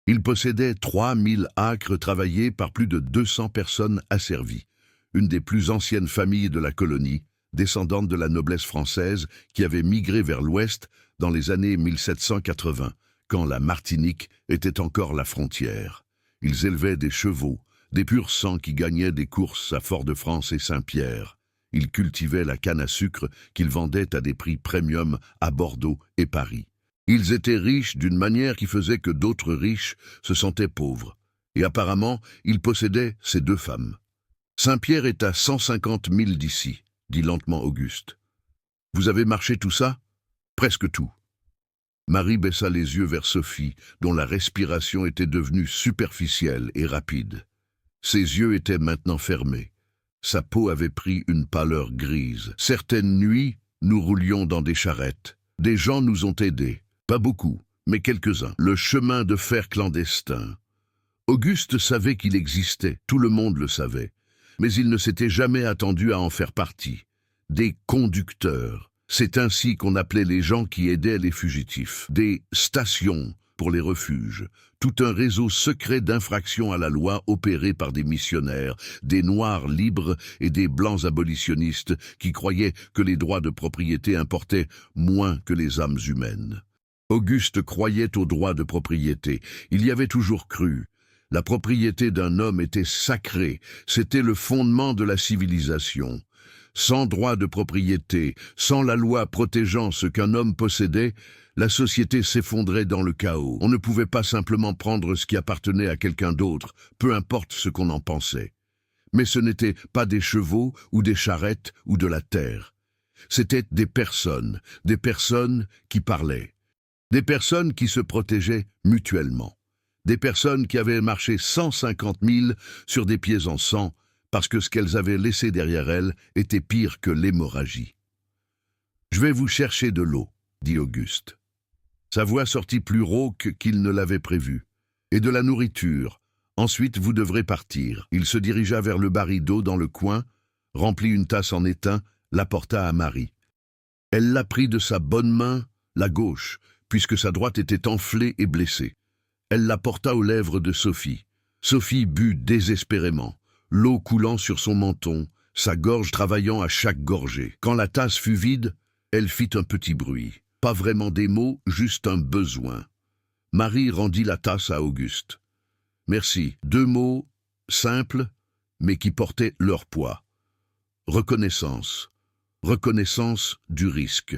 Il possédait 3000 acres travaillés par plus de 200 personnes asservies, une des plus anciennes familles de la colonie, descendante de la noblesse française qui avait migré vers l'ouest dans les années 1780, quand la Martinique était encore la frontière. Ils élevaient des chevaux, des purs sangs qui gagnaient des courses à Fort-de-France et Saint-Pierre. Ils cultivaient la canne à sucre qu'ils vendaient à des prix premium à Bordeaux et Paris. Ils étaient riches d'une manière qui faisait que d'autres riches se sentaient pauvres. Et apparemment, ils possédaient ces 2 femmes. Saint-Pierre est à 150 milles d'ici, dit lentement Auguste. Vous avez marché tout ça? Presque tout. Marie baissa les yeux vers Sophie, dont la respiration était devenue superficielle et rapide. Ses yeux étaient maintenant fermés. Sa peau avait pris une pâleur grise. Certaines nuits, nous roulions dans des charrettes. Des gens nous ont aidés. Pas beaucoup, mais quelques-uns. Le chemin de fer clandestin. Auguste savait qu'il existait, tout le monde le savait. Mais il ne s'était jamais attendu à en faire partie. Des conducteurs. C'est ainsi qu'on appelait les gens qui aidaient les fugitifs. Des stations pour les refuges. Tout un réseau secret d'infractions à la loi opéré par des missionnaires, des Noirs libres et des Blancs abolitionnistes qui croyaient que les droits de propriété importaient moins que les âmes humaines. Auguste croyait aux droits de propriété. Il y avait toujours cru. La propriété d'un homme était sacrée. C'était le fondement de la civilisation. Sans droit de propriété, sans la loi protégeant ce qu'un homme possédait, la société s'effondrait dans le chaos. On ne pouvait pas simplement prendre ce qui appartenait à quelqu'un d'autre, peu importe ce qu'on en pensait. Mais ce n'était pas des chevaux ou des charrettes ou de la terre. C'étaient des personnes qui parlaient. Des personnes qui se protégeaient mutuellement. Des personnes qui avaient marché 150 000 sur des pieds en sang, parce que ce qu'elles avaient laissé derrière elles était pire que l'hémorragie. « Je vais vous chercher de l'eau, » dit Auguste. Sa voix sortit plus rauque qu'il ne l'avait prévu. « Et de la nourriture. Ensuite, vous devrez partir. » Il se dirigea vers le baril d'eau dans le coin, remplit une tasse en étain, l'apporta à Marie. Elle la prit de sa bonne main, la gauche, puisque sa droite était enflée et blessée. Elle la porta aux lèvres de Sophie. Sophie but désespérément. L'eau coulant sur son menton, sa gorge travaillant à chaque gorgée. Quand la tasse fut vide, elle fit un petit bruit. Pas vraiment des mots, juste un besoin. Marie rendit la tasse à Auguste. « Merci. 2 mots, simples, mais qui portaient leur poids. Reconnaissance. Reconnaissance du risque.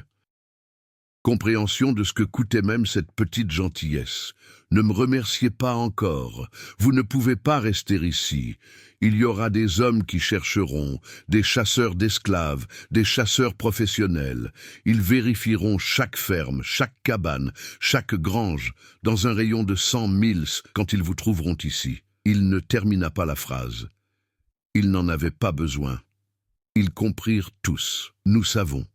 Compréhension de ce que coûtait même cette petite gentillesse. Ne me remerciez pas encore. Vous ne pouvez pas rester ici. Il y aura des hommes qui chercheront, des chasseurs d'esclaves, des chasseurs professionnels. Ils vérifieront chaque ferme, chaque cabane, chaque grange, dans un rayon de 100 milles quand ils vous trouveront ici. » Il ne termina pas la phrase. Il n'en avait pas besoin. Ils comprirent tous. Nous savons.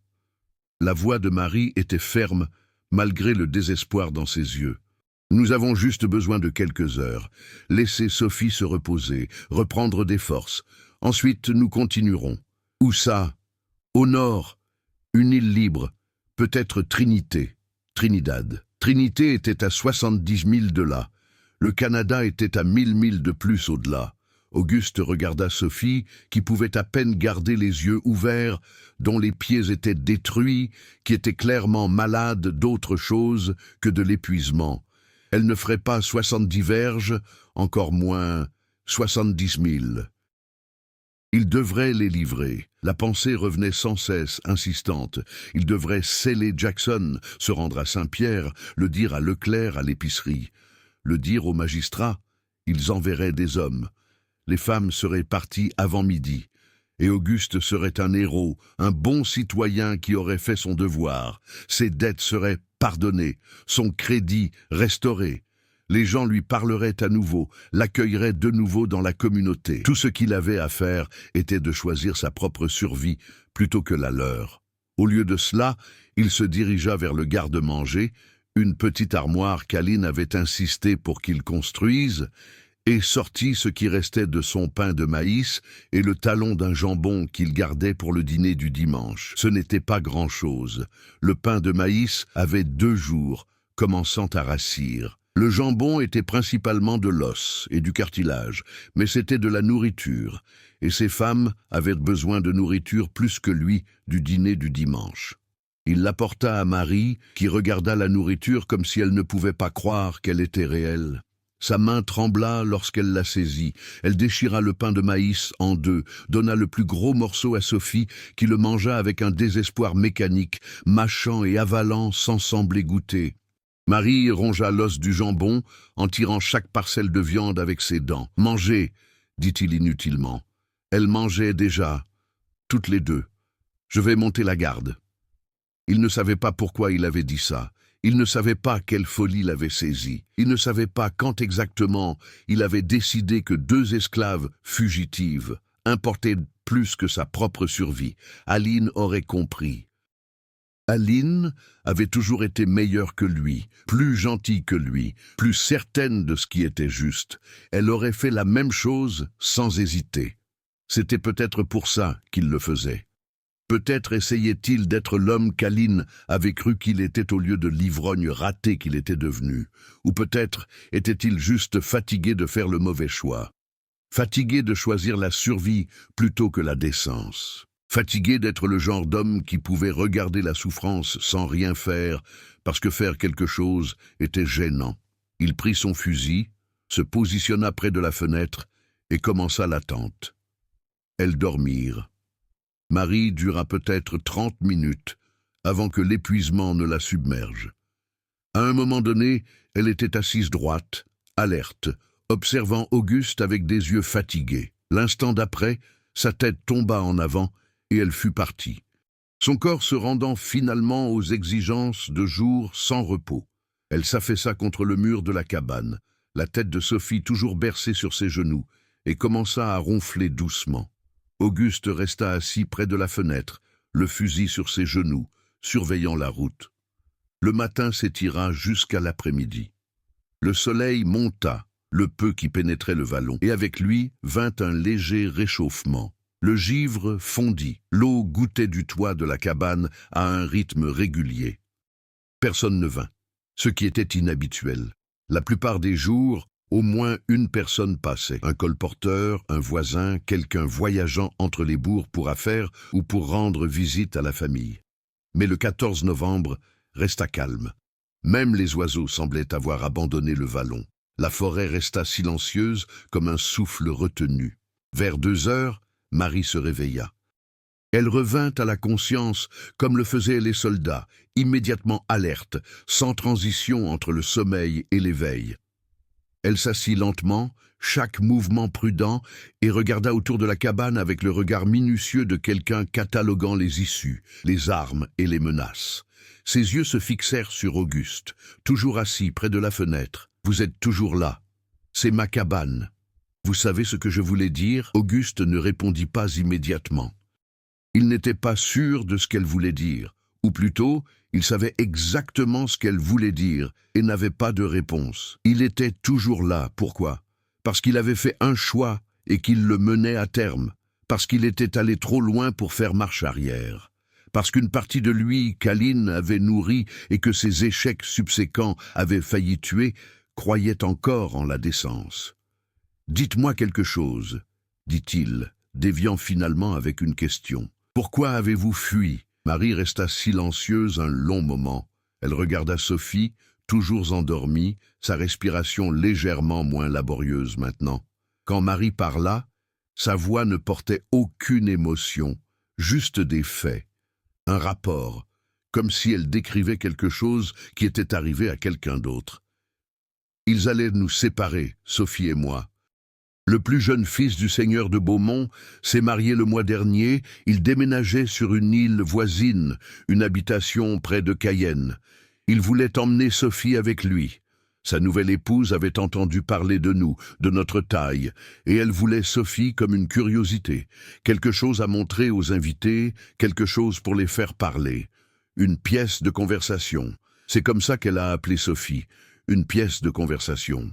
La voix de Marie était ferme, malgré le désespoir dans ses yeux. Nous avons juste besoin de quelques heures. Laissez Sophie se reposer, reprendre des forces. Ensuite, nous continuerons. Où ça? Au nord, une île libre, peut-être Trinidad. Trinité était à 70 milles de là. Le Canada était à 1000 milles de plus au-delà. Auguste regarda Sophie, qui pouvait à peine garder les yeux ouverts, dont les pieds étaient détruits, qui était clairement malade d'autre chose que de l'épuisement. Elle ne ferait pas 70 verges, encore moins 70 000. Il devrait les livrer. La pensée revenait sans cesse, insistante. Il devrait sceller Jackson, se rendre à Saint-Pierre, le dire à Leclerc à l'épicerie. Le dire aux magistrats, ils enverraient des hommes. Les femmes seraient parties avant midi. Et Auguste serait un héros, un bon citoyen qui aurait fait son devoir. Ses dettes seraient pardonnées, son crédit restauré. Les gens lui parleraient à nouveau, l'accueilleraient de nouveau dans la communauté. Tout ce qu'il avait à faire était de choisir sa propre survie plutôt que la leur. Au lieu de cela, il se dirigea vers le garde-manger, une petite armoire qu'Aline avait insisté pour qu'il construise, et sortit ce qui restait de son pain de maïs et le talon d'un jambon qu'il gardait pour le dîner du dimanche. Ce n'était pas grand-chose. Le pain de maïs avait 2 jours, commençant à rassir. Le jambon était principalement de l'os et du cartilage, mais c'était de la nourriture, et ces femmes avaient besoin de nourriture plus que lui du dîner du dimanche. Il l'apporta à Marie, qui regarda la nourriture comme si elle ne pouvait pas croire qu'elle était réelle. Sa main trembla lorsqu'elle la saisit. Elle déchira le pain de maïs en 2, donna le plus gros morceau à Sophie, qui le mangea avec un désespoir mécanique, mâchant et avalant sans sembler goûter. Marie rongea l'os du jambon en tirant chaque parcelle de viande avec ses dents. « Mangez !» dit-il inutilement. Elle mangeait déjà, toutes les 2. « Je vais monter la garde. » Il ne savait pas pourquoi il avait dit ça. Il ne savait pas quelle folie l'avait saisi. Il ne savait pas quand exactement il avait décidé que 2 esclaves fugitives importaient plus que sa propre survie. Aline aurait compris. Aline avait toujours été meilleure que lui, plus gentille que lui, plus certaine de ce qui était juste. Elle aurait fait la même chose sans hésiter. C'était peut-être pour ça qu'il le faisait. Peut-être essayait-il d'être l'homme qu'Aline avait cru qu'il était au lieu de l'ivrogne raté qu'il était devenu. Ou peut-être était-il juste fatigué de faire le mauvais choix. Fatigué de choisir la survie plutôt que la décence. Fatigué d'être le genre d'homme qui pouvait regarder la souffrance sans rien faire, parce que faire quelque chose était gênant. Il prit son fusil, se positionna près de la fenêtre et commença l'attente. Elles dormirent. Marie dura peut-être 30 minutes avant que l'épuisement ne la submerge. À un moment donné, elle était assise droite, alerte, observant Auguste avec des yeux fatigués. L'instant d'après, sa tête tomba en avant et elle fut partie. Son corps se rendant finalement aux exigences de jours sans repos. Elle s'affaissa contre le mur de la cabane, la tête de Sophie toujours bercée sur ses genoux, et commença à ronfler doucement. Auguste resta assis près de la fenêtre, le fusil sur ses genoux, surveillant la route. Le matin s'étira jusqu'à l'après-midi. Le soleil monta, le peu qui pénétrait le vallon, et avec lui vint un léger réchauffement. Le givre fondit, l'eau gouttait du toit de la cabane à un rythme régulier. Personne ne vint, ce qui était inhabituel. La plupart des jours, au moins une personne passait. Un colporteur, un voisin, quelqu'un voyageant entre les bourgs pour affaires ou pour rendre visite à la famille. Mais le 14 novembre resta calme. Même les oiseaux semblaient avoir abandonné le vallon. La forêt resta silencieuse comme un souffle retenu. Vers 2 heures, Marie se réveilla. Elle revint à la conscience comme le faisaient les soldats, immédiatement alerte, sans transition entre le sommeil et l'éveil. Elle s'assit lentement, chaque mouvement prudent, et regarda autour de la cabane avec le regard minutieux de quelqu'un cataloguant les issues, les armes et les menaces. Ses yeux se fixèrent sur Auguste, toujours assis près de la fenêtre. « Vous êtes toujours là. C'est ma cabane. Vous savez ce que je voulais dire ?» Auguste ne répondit pas immédiatement. Il n'était pas sûr de ce qu'elle voulait dire, ou plutôt, il savait exactement ce qu'elle voulait dire et n'avait pas de réponse. Il était toujours là. Pourquoi? Parce qu'il avait fait un choix et qu'il le menait à terme. Parce qu'il était allé trop loin pour faire marche arrière. Parce qu'une partie de lui qu'Aline avait nourrie et que ses échecs subséquents avaient failli tuer, croyait encore en la décence. « Dites-moi quelque chose, » dit-il, déviant finalement avec une question. « Pourquoi avez-vous fui ?» Marie resta silencieuse un long moment. Elle regarda Sophie, toujours endormie, sa respiration légèrement moins laborieuse maintenant. Quand Marie parla, Sa voix ne portait aucune émotion, juste des faits, un rapport, comme si elle décrivait quelque chose qui était arrivé à quelqu'un d'autre. Ils allaient nous séparer, Sophie et moi. Le plus jeune fils du seigneur de Beaumont s'est marié le mois dernier. Il déménageait sur une île voisine, une habitation près de Cayenne. Il voulait emmener Sophie avec lui. Sa nouvelle épouse avait entendu parler de nous, de notre taille, et elle voulait Sophie comme une curiosité, quelque chose à montrer aux invités, quelque chose pour les faire parler. Une pièce de conversation. C'est comme ça qu'elle a appelé Sophie, une pièce de conversation.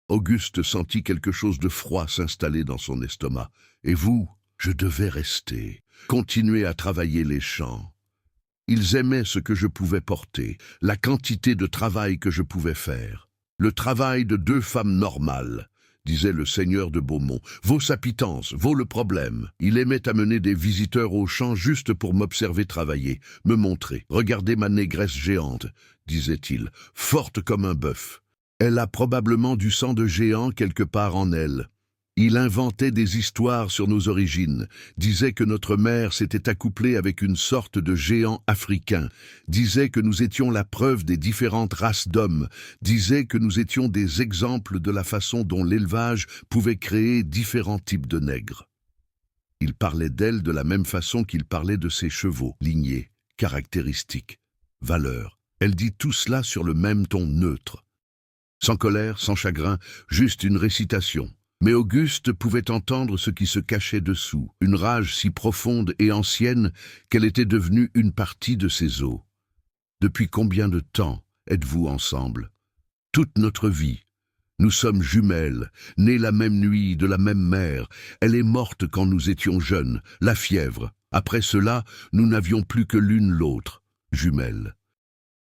Auguste sentit quelque chose de froid s'installer dans son estomac. Et vous, je devais rester, continuer à travailler les champs. Ils aimaient ce que je pouvais porter, la quantité de travail que je pouvais faire. Le travail de 2 femmes normales, disait le seigneur de Beaumont, vaut sa pitance, vaut le problème. Il aimait amener des visiteurs au champ juste pour m'observer travailler, me montrer. Regardez ma négresse géante, disait-il, forte comme un bœuf. Elle a probablement du sang de géant quelque part en elle. Il inventait des histoires sur nos origines, disait que notre mère s'était accouplée avec une sorte de géant africain, disait que nous étions la preuve des différentes races d'hommes, disait que nous étions des exemples de la façon dont l'élevage pouvait créer différents types de nègres. Il parlait d'elle de la même façon qu'il parlait de ses chevaux, lignées, caractéristiques, valeurs. Elle dit tout cela sur le même ton neutre. Sans colère, sans chagrin, juste une récitation. Mais Auguste pouvait entendre ce qui se cachait dessous, une rage si profonde et ancienne qu'elle était devenue une partie de ses os. Depuis combien de temps êtes-vous ensemble? Toute notre vie. Nous sommes jumelles, nées la même nuit, de la même mère. Elle est morte quand nous étions jeunes, la fièvre. Après cela, nous n'avions plus que l'une l'autre, jumelles.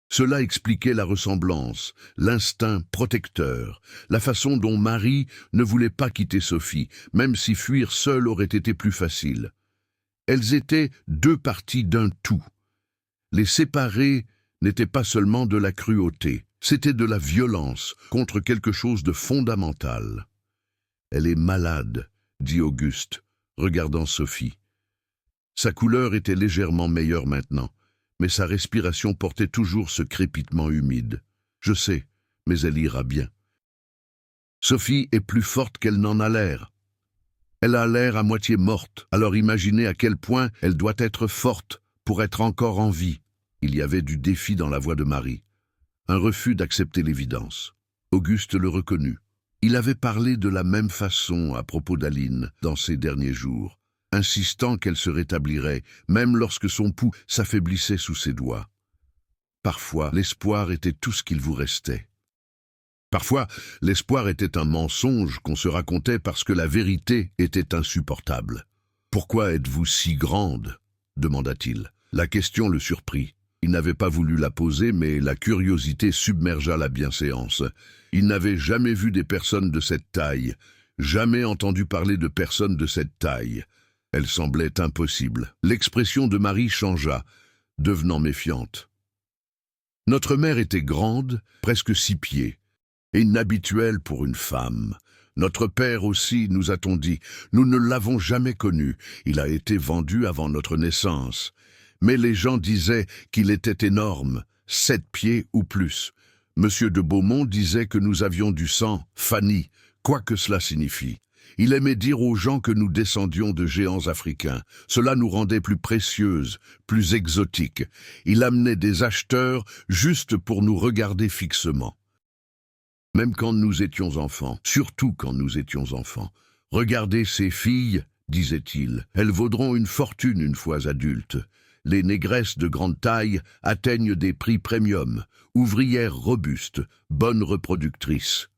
Cela expliquait la ressemblance, l'instinct protecteur, la façon dont Marie ne voulait pas quitter Sophie, même si fuir seule aurait été plus facile. Elles étaient 2 parties d'un tout. Les séparer n'était pas seulement de la cruauté, c'était de la violence contre quelque chose de fondamental. « Elle est malade », dit Auguste, regardant Sophie. Sa couleur était légèrement meilleure maintenant, mais sa respiration portait toujours ce crépitement humide. « Je sais, mais elle ira bien. » Sophie est plus forte qu'elle n'en a l'air. Elle a l'air à moitié morte, alors imaginez à quel point elle doit être forte pour être encore en vie. Il y avait du défi dans la voix de Marie, un refus d'accepter l'évidence. Auguste le reconnut. Il avait parlé de la même façon à propos d'Aline dans ces derniers jours, insistant qu'elle se rétablirait, même lorsque son pouls s'affaiblissait sous ses doigts. Parfois, l'espoir était tout ce qu'il vous restait. Parfois, l'espoir était un mensonge qu'on se racontait parce que la vérité était insupportable. « Pourquoi êtes-vous si grande ?» demanda-t-il. La question le surprit. Il n'avait pas voulu la poser, mais la curiosité submergea la bienséance. Il n'avait jamais vu des personnes de cette taille, jamais entendu parler de personnes de cette taille. Elle semblait impossible. L'expression de Marie changea, devenant méfiante. Notre mère était grande, presque 6 pieds, et inhabituelle pour une femme. Notre père aussi, nous a-t-on dit, nous ne l'avons jamais connu. Il a été vendu avant notre naissance. Mais les gens disaient qu'il était énorme, 7 pieds ou plus. Monsieur de Beaumont disait que nous avions du sang, Fanny, quoi que cela signifie. Il aimait dire aux gens que nous descendions de géants africains. Cela nous rendait plus précieuses, plus exotiques. Il amenait des acheteurs juste pour nous regarder fixement. Même quand nous étions enfants, surtout quand nous étions enfants. « Regardez ces filles, disait-il, elles vaudront une fortune une fois adultes. Les négresses de grande taille atteignent des prix premium, ouvrières robustes, bonnes reproductrices. »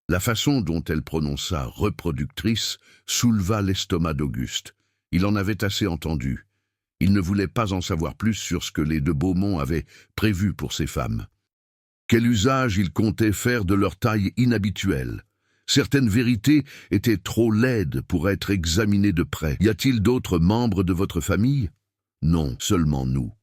La façon dont elle prononça « reproductrice » souleva l'estomac d'Auguste. Il en avait assez entendu. Il ne voulait pas en savoir plus sur ce que les de Beaumont avaient prévu pour ces femmes. Quel usage ils comptaient faire de leur taille inhabituelle? Certaines vérités étaient trop laides pour être examinées de près. Y a-t-il d'autres membres de votre famille? Non, seulement nous.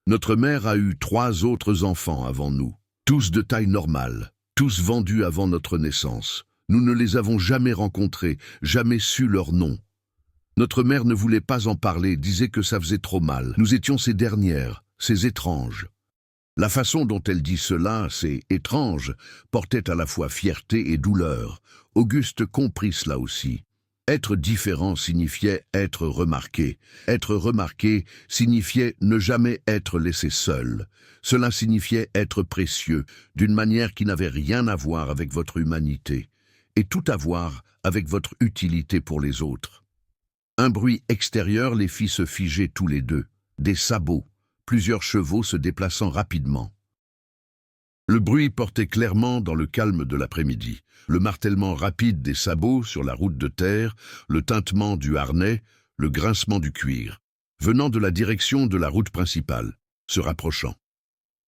Notre mère a eu 3 autres enfants avant nous, tous de taille normale. Tous vendus avant notre naissance. Nous ne les avons jamais rencontrés, jamais su leur nom. Notre mère ne voulait pas en parler, disait que ça faisait trop mal. Nous étions ces dernières, ces étranges. La façon dont elle dit cela, c'est étrange, portait à la fois fierté et douleur. Auguste comprit cela aussi. Être différent signifiait être remarqué. Être remarqué signifiait ne jamais être laissé seul. Cela signifiait être précieux, d'une manière qui n'avait rien à voir avec votre humanité, et tout à voir avec votre utilité pour les autres. Un bruit extérieur les fit se figer tous les deux. Des sabots, plusieurs chevaux se déplaçant rapidement. Le bruit portait clairement dans le calme de l'après-midi. Le martèlement rapide des sabots sur la route de terre, le tintement du harnais, le grincement du cuir, venant de la direction de la route principale, se rapprochant.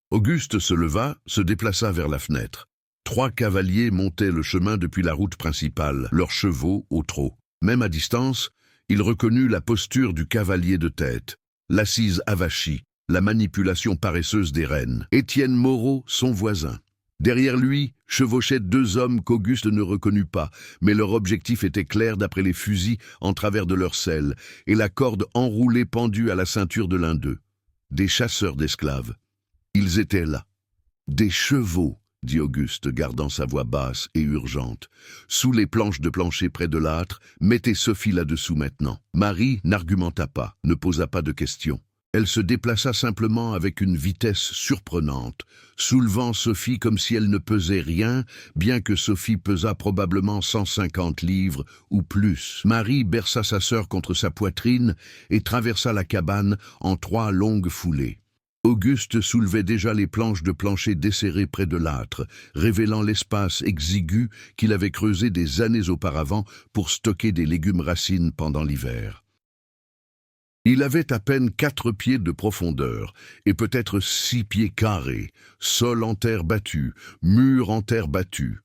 Auguste se leva, se déplaça vers la fenêtre. 3 cavaliers montaient le chemin depuis la route principale, leurs chevaux au trot. Même à distance, il reconnut la posture du cavalier de tête, l'assise avachie, la manipulation paresseuse des rênes. Étienne Moreau, son voisin. Derrière lui, chevauchaient 2 hommes qu'Auguste ne reconnut pas, mais leur objectif était clair d'après les fusils en travers de leurs selles et la corde enroulée pendue à la ceinture de l'un d'eux. Des chasseurs d'esclaves. Ils étaient là. Des chevaux, dit Auguste, gardant sa voix basse et urgente. Sous les planches de plancher près de l'âtre, mettez Sophie là-dessous maintenant. Marie n'argumenta pas, ne posa pas de questions. Elle se déplaça simplement avec une vitesse surprenante, soulevant Sophie comme si elle ne pesait rien, bien que Sophie pesât probablement 150 livres ou plus. Marie berça sa sœur contre sa poitrine et traversa la cabane en 3 longues foulées. Auguste soulevait déjà les planches de plancher desserrées près de l'âtre, révélant l'espace exigu qu'il avait creusé des années auparavant pour stocker des légumes racines pendant l'hiver. Il avait à peine 4 pieds de profondeur, et peut-être 6 pieds carrés, sol en terre battue, mur en terre battue.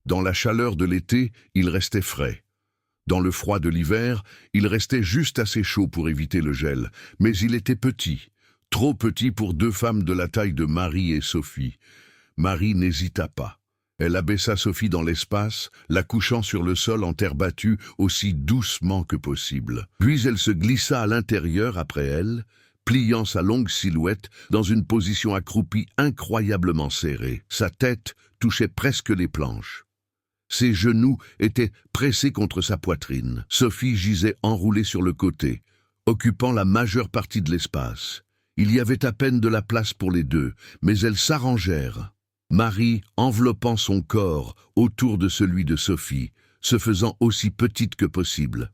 Dans la chaleur de l'été, il restait frais. Dans le froid de l'hiver, il restait juste assez chaud pour éviter le gel, mais il était petit, trop petit pour 2 femmes de la taille de Marie et Sophie. Marie n'hésita pas. Elle abaissa Sophie dans l'espace, la couchant sur le sol en terre battue aussi doucement que possible. Puis elle se glissa à l'intérieur après elle, pliant sa longue silhouette dans une position accroupie incroyablement serrée. Sa tête touchait presque les planches. Ses genoux étaient pressés contre sa poitrine. Sophie gisait enroulée sur le côté, occupant la majeure partie de l'espace. Il y avait à peine de la place pour les 2, mais elles s'arrangèrent. Marie enveloppant son corps autour de celui de Sophie, se faisant aussi petite que possible.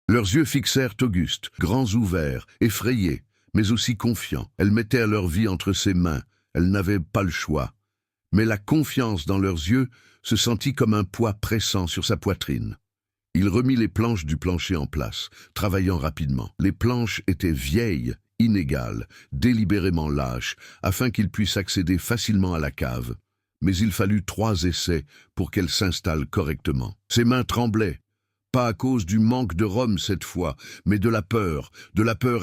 Leurs yeux fixèrent Auguste, grands ouverts, effrayés, mais aussi confiants. Elle mettait leur vie entre ses mains, elle n'avait pas le choix. Mais la confiance dans leurs yeux se sentit comme un poids pressant sur sa poitrine. Il remit les planches du plancher en place, travaillant rapidement. Les planches étaient vieilles, inégales, délibérément lâches, afin qu'il puisse accéder facilement à la cave. Mais il fallut 3 essais pour qu'elle s'installe correctement. Ses mains tremblaient, pas à cause du manque de rhum cette fois, mais de la peur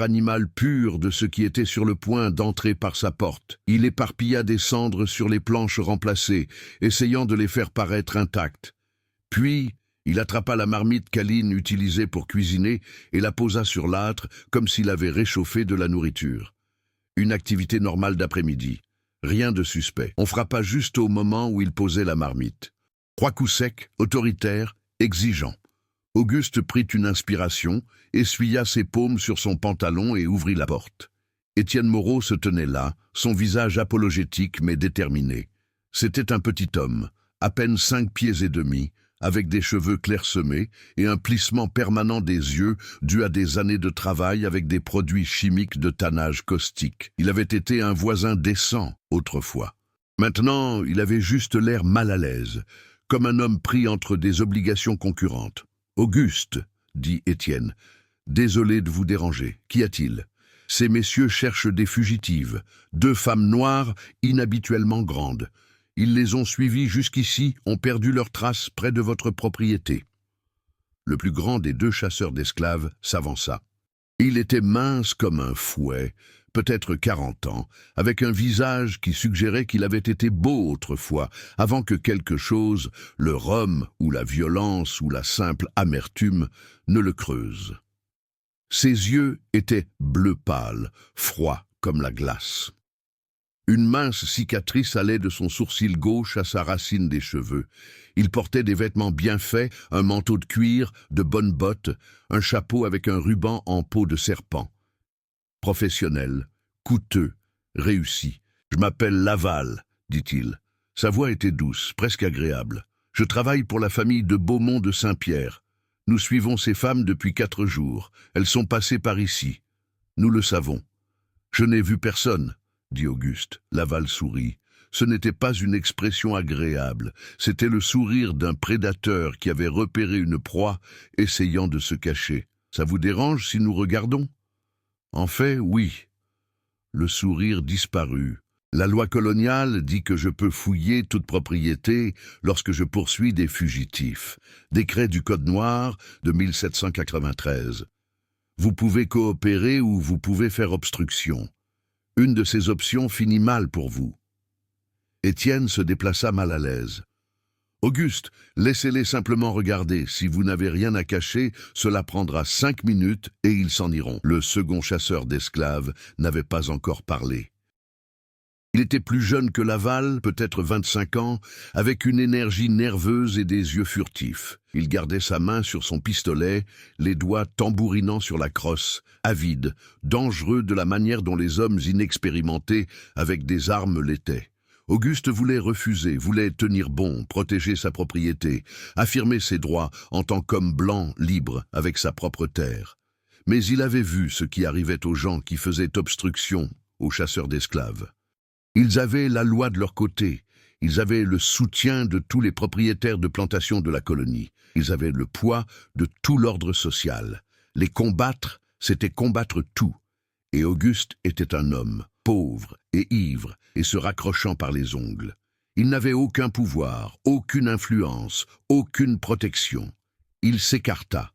animale pure de ce qui était sur le point d'entrer par sa porte. Il éparpilla des cendres sur les planches remplacées, essayant de les faire paraître intactes. Puis, il attrapa la marmite qu'Aline utilisait pour cuisiner et la posa sur l'âtre comme s'il avait réchauffé de la nourriture. Une activité normale d'après-midi. Rien de suspect. On frappa juste au moment où il posait la marmite. 3 coups secs, autoritaires, exigeants. Auguste prit une inspiration, essuya ses paumes sur son pantalon et ouvrit la porte. Étienne Moreau se tenait là, son visage apologétique mais déterminé. C'était un petit homme, à peine 5 pieds et demi, avec des cheveux clairsemés et un plissement permanent des yeux dû à des années de travail avec des produits chimiques de tannage caustique. Il avait été un voisin décent autrefois. Maintenant, il avait juste l'air mal à l'aise, comme un homme pris entre des obligations concurrentes. « Auguste, » dit Étienne, « désolé de vous déranger. Qu'y a-t-il ? Ces messieurs cherchent des fugitives, 2 femmes noires inhabituellement grandes. Ils les ont suivis jusqu'ici, ont perdu leurs traces près de votre propriété. » Le plus grand des 2 chasseurs d'esclaves s'avança. Il était mince comme un fouet, peut-être 40 ans, avec un visage qui suggérait qu'il avait été beau autrefois, avant que quelque chose, le rhum ou la violence ou la simple amertume, ne le creuse. Ses yeux étaient bleu pâle, froids comme la glace. Une mince cicatrice allait de son sourcil gauche à sa racine des cheveux. Il portait des vêtements bien faits, un manteau de cuir, de bonnes bottes, un chapeau avec un ruban en peau de serpent. Professionnel, coûteux, réussi. « Je m'appelle Laval, dit-il. Sa voix était douce, presque agréable. Je travaille pour la famille de Beaumont de Saint-Pierre. Nous suivons ces femmes depuis 4 jours. Elles sont passées par ici. Nous le savons. Je n'ai vu personne, dit Auguste. Laval sourit. Ce n'était pas une expression agréable. C'était le sourire d'un prédateur qui avait repéré une proie, essayant de se cacher. Ça vous dérange si nous regardons ? En fait, oui. Le sourire disparut. La loi coloniale dit que je peux fouiller toute propriété lorsque je poursuis des fugitifs. Décret du Code noir de 1793. Vous pouvez coopérer ou vous pouvez faire obstruction. Une de ces options finit mal pour vous. Étienne se déplaça mal à l'aise. Auguste, laissez-les simplement regarder. Si vous n'avez rien à cacher, cela prendra 5 minutes et ils s'en iront. Le second chasseur d'esclaves n'avait pas encore parlé. Il était plus jeune que Laval, peut-être 25 ans, avec une énergie nerveuse et des yeux furtifs. Il gardait sa main sur son pistolet, les doigts tambourinant sur la crosse, avide, dangereux de la manière dont les hommes inexpérimentés avec des armes l'étaient. Auguste voulait refuser, voulait tenir bon, protéger sa propriété, affirmer ses droits en tant qu'homme blanc, libre, avec sa propre terre. Mais il avait vu ce qui arrivait aux gens qui faisaient obstruction aux chasseurs d'esclaves. Ils avaient la loi de leur côté, ils avaient le soutien de tous les propriétaires de plantations de la colonie, ils avaient le poids de tout l'ordre social. Les combattre, c'était combattre tout. Et Auguste était un homme, pauvre et ivre, et se raccrochant par les ongles. Il n'avait aucun pouvoir, aucune influence, aucune protection. Il s'écarta.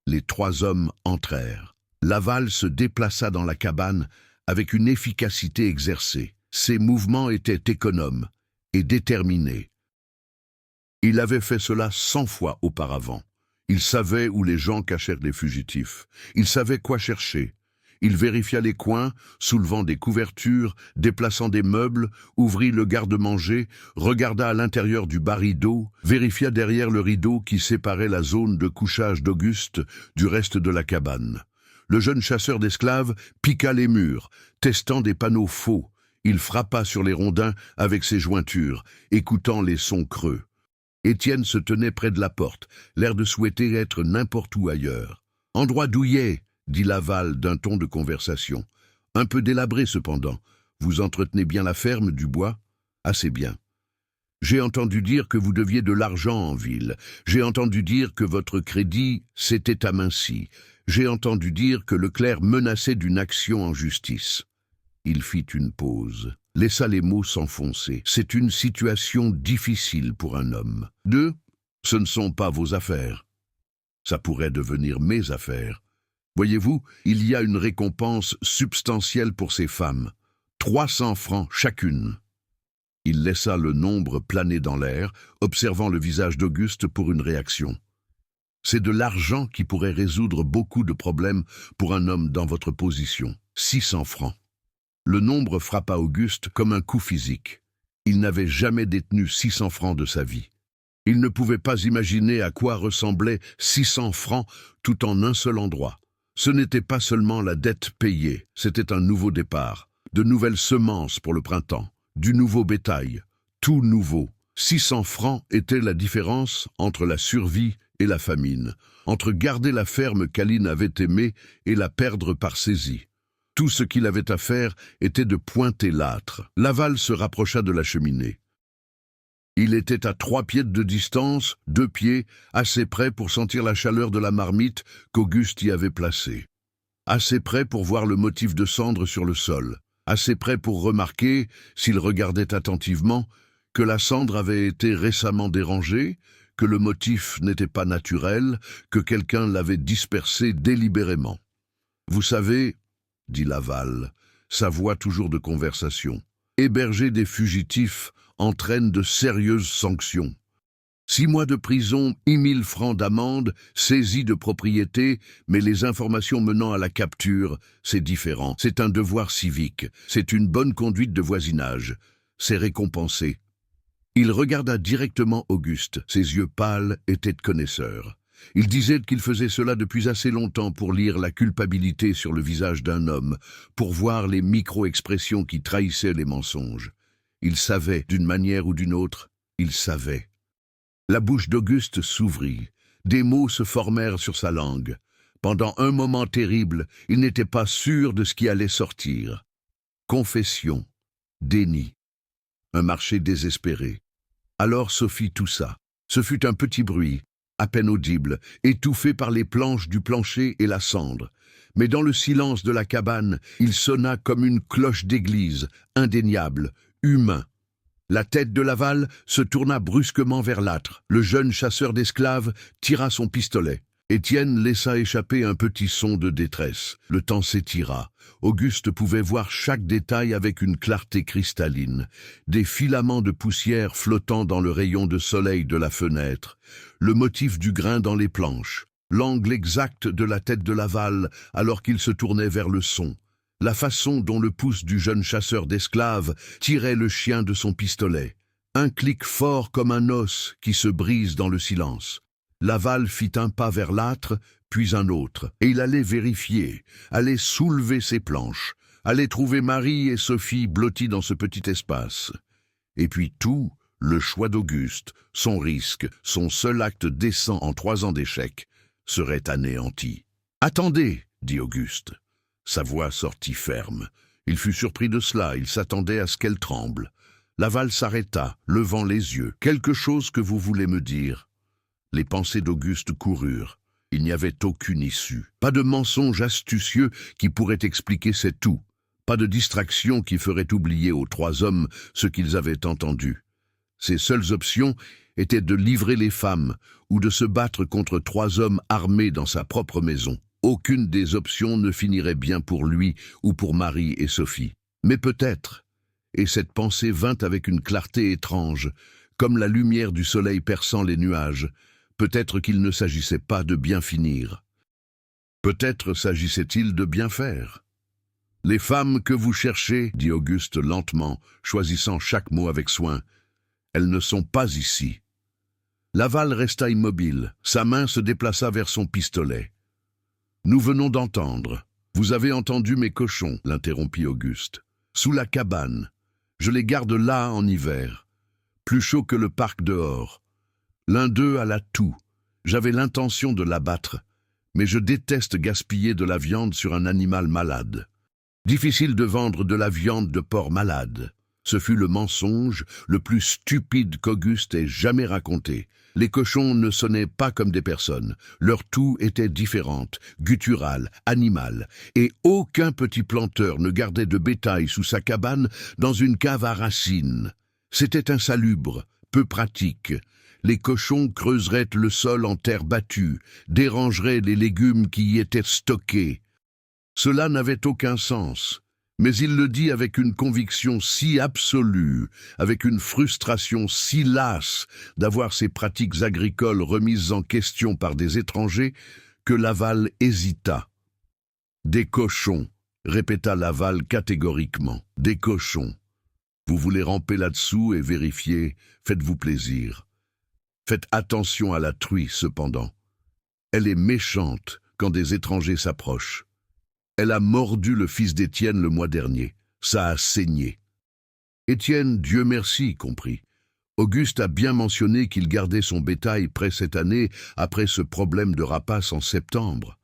Les 3 hommes entrèrent. Laval se déplaça dans la cabane avec une efficacité exercée. Ses mouvements étaient économes et déterminés. Il avait fait cela 100 fois auparavant. Il savait où les gens cachèrent les fugitifs. Il savait quoi chercher. Il vérifia les coins, soulevant des couvertures, déplaçant des meubles, ouvrit le garde-manger, regarda à l'intérieur du bas rideau, vérifia derrière le rideau qui séparait la zone de couchage d'Auguste du reste de la cabane. Le jeune chasseur d'esclaves piqua les murs, testant des panneaux faux. Il frappa sur les rondins avec ses jointures, écoutant les sons creux. Étienne se tenait près de la porte, l'air de souhaiter être n'importe où ailleurs. « Endroit douillet !» dit Laval d'un ton de conversation. « Un peu délabré cependant. Vous entretenez bien la ferme du bois ? Assez bien. J'ai entendu dire que vous deviez de l'argent en ville. J'ai entendu dire que votre crédit s'était aminci. J'ai entendu dire que Leclerc menaçait d'une action en justice. » Il fit une pause, laissa les mots s'enfoncer. C'est une situation difficile pour un homme. 2. Ce ne sont pas vos affaires. Ça pourrait devenir mes affaires. Voyez-vous, il y a une récompense substantielle pour ces femmes. 300 francs chacune. Il laissa le nombre planer dans l'air, observant le visage d'Auguste pour une réaction. C'est de l'argent qui pourrait résoudre beaucoup de problèmes pour un homme dans votre position. 600 francs. Le nombre frappa Auguste comme un coup physique. Il n'avait jamais détenu 600 francs de sa vie. Il ne pouvait pas imaginer à quoi ressemblaient 600 francs tout en un seul endroit. Ce n'était pas seulement la dette payée, c'était un nouveau départ, de nouvelles semences pour le printemps, du nouveau bétail, tout nouveau. 600 francs était la différence entre la survie et la famine, entre garder la ferme qu'Aline avait aimée et la perdre par saisie. Tout ce qu'il avait à faire était de pointer l'âtre. Laval se rapprocha de la cheminée. Il était à 3 pieds de distance, 2 pieds, assez près pour sentir la chaleur de la marmite qu'Auguste y avait placée. Assez près pour voir le motif de cendre sur le sol. Assez près pour remarquer, s'il regardait attentivement, que la cendre avait été récemment dérangée, que le motif n'était pas naturel, que quelqu'un l'avait dispersé délibérément. Vous savez, dit Laval, sa voix toujours de conversation. Héberger des fugitifs entraîne de sérieuses sanctions. 6 mois de prison, 10 000 francs d'amende, saisie de propriété, mais les informations menant à la capture, c'est différent. C'est un devoir civique, c'est une bonne conduite de voisinage. C'est récompensé. Il regarda directement Auguste. Ses yeux pâles étaient de connaisseur. Il disait qu'il faisait cela depuis assez longtemps pour lire la culpabilité sur le visage d'un homme, pour voir les micro-expressions qui trahissaient les mensonges. Il savait, d'une manière ou d'une autre, il savait. La bouche d'Auguste s'ouvrit. Des mots se formèrent sur sa langue. Pendant un moment terrible, il n'était pas sûr de ce qui allait sortir. Confession, déni, un marché désespéré. Alors Sophie toussa. Ce fut un petit bruit, à peine audible, étouffé par les planches du plancher et la cendre. Mais dans le silence de la cabane, il sonna comme une cloche d'église, indéniable, humain. La tête de Laval se tourna brusquement vers l'âtre. Le jeune chasseur d'esclaves tira son pistolet. Étienne laissa échapper un petit son de détresse. Le temps s'étira. Auguste pouvait voir chaque détail avec une clarté cristalline. Des filaments de poussière flottant dans le rayon de soleil de la fenêtre. Le motif du grain dans les planches. L'angle exact de la tête de Laval alors qu'il se tournait vers le son. La façon dont le pouce du jeune chasseur d'esclaves tirait le chien de son pistolet. Un clic fort comme un os qui se brise dans le silence. Laval fit un pas vers l'âtre, puis un autre, et il allait vérifier, allait soulever ses planches, allait trouver Marie et Sophie blotties dans ce petit espace. Et puis tout, le choix d'Auguste, son risque, son seul acte décent en 3 ans d'échec, serait anéanti. « Attendez !» dit Auguste. Sa voix sortit ferme. Il fut surpris de cela, il s'attendait à ce qu'elle tremble. Laval s'arrêta, levant les yeux. « Quelque chose que vous voulez me dire ?» Les pensées d'Auguste coururent. Il n'y avait aucune issue. Pas de mensonge astucieux qui pourrait expliquer cette tout. Pas de distraction qui ferait oublier aux 3 hommes ce qu'ils avaient entendu. Ses seules options étaient de livrer les femmes ou de se battre contre 3 hommes armés dans sa propre maison. Aucune des options ne finirait bien pour lui ou pour Marie et Sophie. Mais peut-être, et cette pensée vint avec une clarté étrange, comme la lumière du soleil perçant les nuages, peut-être qu'il ne s'agissait pas de bien finir. Peut-être s'agissait-il de bien faire. « Les femmes que vous cherchez, dit Auguste lentement, choisissant chaque mot avec soin, elles ne sont pas ici. » Laval resta immobile, sa main se déplaça vers son pistolet. « Nous venons d'entendre. Vous avez entendu mes cochons, l'interrompit Auguste. Sous la cabane. Je les garde là en hiver. Plus chaud que le parc dehors. L'un d'eux a la toux. J'avais l'intention de l'abattre, mais je déteste gaspiller de la viande sur un animal malade. Difficile de vendre de la viande de porc malade. Ce fut le mensonge le plus stupide qu'Auguste ait jamais raconté. Les cochons ne sonnaient pas comme des personnes. Leur toux était différente, gutturale, animale, et aucun petit planteur ne gardait de bétail sous sa cabane dans une cave à racines. C'était insalubre, peu pratique. Les cochons creuseraient le sol en terre battue, dérangeraient les légumes qui y étaient stockés. Cela n'avait aucun sens. Mais il le dit avec une conviction si absolue, avec une frustration si lasse d'avoir ses pratiques agricoles remises en question par des étrangers, que Laval hésita. « Des cochons », répéta Laval catégoriquement. « Des cochons. Vous voulez ramper là-dessous et vérifier, faites-vous plaisir. Faites attention à la truie, cependant. Elle est méchante quand des étrangers s'approchent. Elle a mordu le fils d'Étienne le mois dernier. Ça a saigné. » Étienne, Dieu merci, comprit. Auguste a bien mentionné qu'il gardait son bétail prêt cette année après ce problème de rapace en septembre.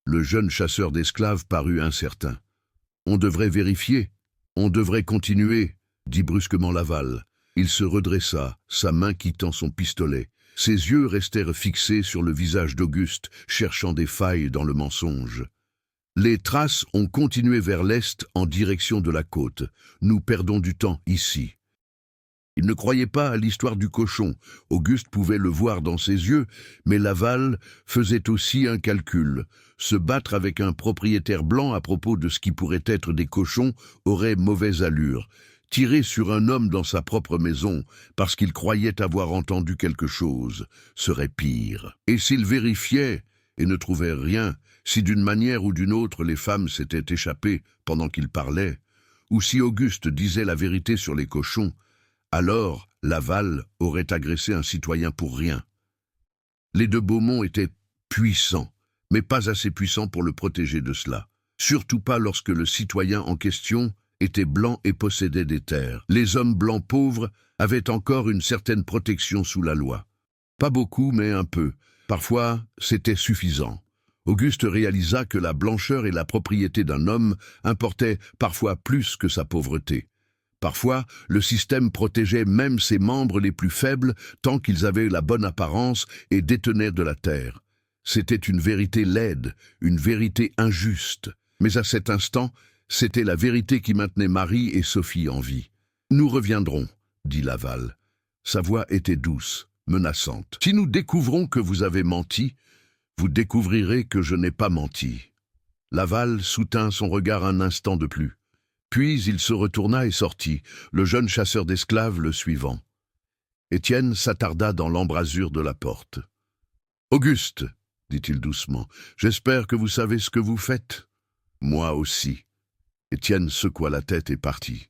Le jeune chasseur d'esclaves parut incertain. « On devrait vérifier. On devrait continuer, » dit brusquement Laval. Il se redressa, sa main quittant son pistolet. Ses yeux restèrent fixés sur le visage d'Auguste, cherchant des failles dans le mensonge. Les traces ont continué vers l'est en direction de la côte. Nous perdons du temps ici. Il ne croyait pas à l'histoire du cochon. Auguste pouvait le voir dans ses yeux, mais Laval faisait aussi un calcul. Se battre avec un propriétaire blanc à propos de ce qui pourrait être des cochons aurait mauvaise allure. Tirer sur un homme dans sa propre maison, parce qu'il croyait avoir entendu quelque chose, serait pire. Et s'il vérifiait et ne trouvait rien, si d'une manière ou d'une autre les femmes s'étaient échappées pendant qu'il parlait, ou si Auguste disait la vérité sur les cochons, alors Laval aurait agressé un citoyen pour rien. Les de Beaumont étaient puissants, mais pas assez puissants pour le protéger de cela. Surtout pas lorsque le citoyen en question était blanc et possédait des terres. Les hommes blancs pauvres avaient encore une certaine protection sous la loi. Pas beaucoup, mais un peu. Parfois, c'était suffisant. Auguste réalisa que la blancheur et la propriété d'un homme importaient parfois plus que sa pauvreté. Parfois, le système protégeait même ses membres les plus faibles tant qu'ils avaient la bonne apparence et détenaient de la terre. C'était une vérité laide, une vérité injuste. Mais à cet instant, c'était la vérité qui maintenait Marie et Sophie en vie. « Nous reviendrons », dit Laval. Sa voix était douce, menaçante. « Si nous découvrons que vous avez menti, vous découvrirez que je n'ai pas menti. » Laval soutint son regard un instant de plus. Puis il se retourna et sortit, le jeune chasseur d'esclaves le suivant. Étienne s'attarda dans l'embrasure de la porte. « Auguste, dit-il doucement, j'espère que vous savez ce que vous faites. »« Moi aussi. » Étienne secoua la tête et partit.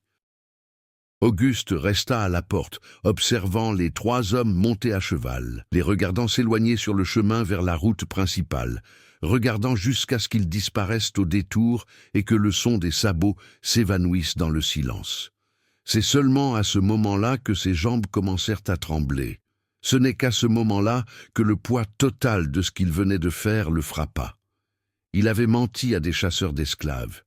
Auguste resta à la porte, observant les trois hommes montés à cheval, les regardant s'éloigner sur le chemin vers la route principale, regardant jusqu'à ce qu'ils disparaissent au détour et que le son des sabots s'évanouisse dans le silence. C'est seulement à ce moment-là que ses jambes commencèrent à trembler. Ce n'est qu'à ce moment-là que le poids total de ce qu'il venait de faire le frappa. Il avait menti à des chasseurs d'esclaves.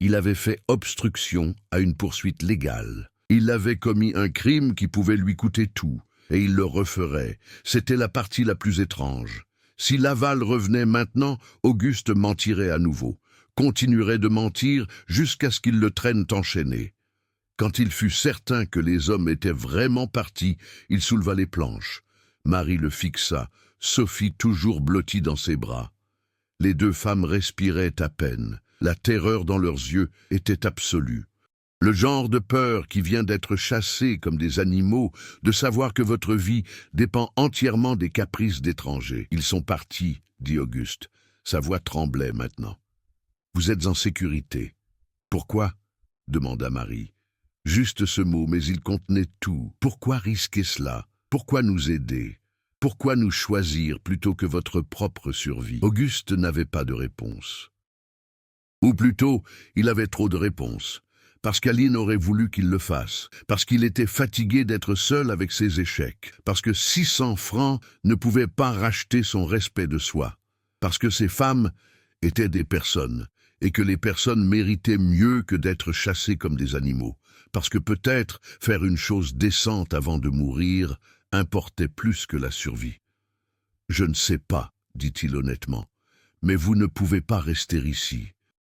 Il avait fait obstruction à une poursuite légale. Il avait commis un crime qui pouvait lui coûter tout, et il le referait. C'était la partie la plus étrange. Si Laval revenait maintenant, Auguste mentirait à nouveau, continuerait de mentir jusqu'à ce qu'il le traîne enchaîné. Quand il fut certain que les hommes étaient vraiment partis, il souleva les planches. Marie le fixa, Sophie toujours blottie dans ses bras. Les deux femmes respiraient à peine. La terreur dans leurs yeux était absolue. Le genre de peur qui vient d'être chassé comme des animaux, de savoir que votre vie dépend entièrement des caprices d'étrangers. Ils sont partis, dit Auguste. Sa voix tremblait maintenant. Vous êtes en sécurité. Pourquoi ? Demanda Marie. Juste ce mot, mais il contenait tout. Pourquoi risquer cela ? Pourquoi nous aider ? Pourquoi nous choisir plutôt que votre propre survie ? Auguste n'avait pas de réponse. Ou plutôt, il avait trop de réponses. Parce qu'Aline aurait voulu qu'il le fasse. Parce qu'il était fatigué d'être seul avec ses échecs. Parce que 600 francs ne pouvaient pas racheter son respect de soi. Parce que ces femmes étaient des personnes. Et que les personnes méritaient mieux que d'être chassées comme des animaux. Parce que peut-être faire une chose décente avant de mourir importait plus que la survie. « Je ne sais pas, dit-il honnêtement, mais vous ne pouvez pas rester ici.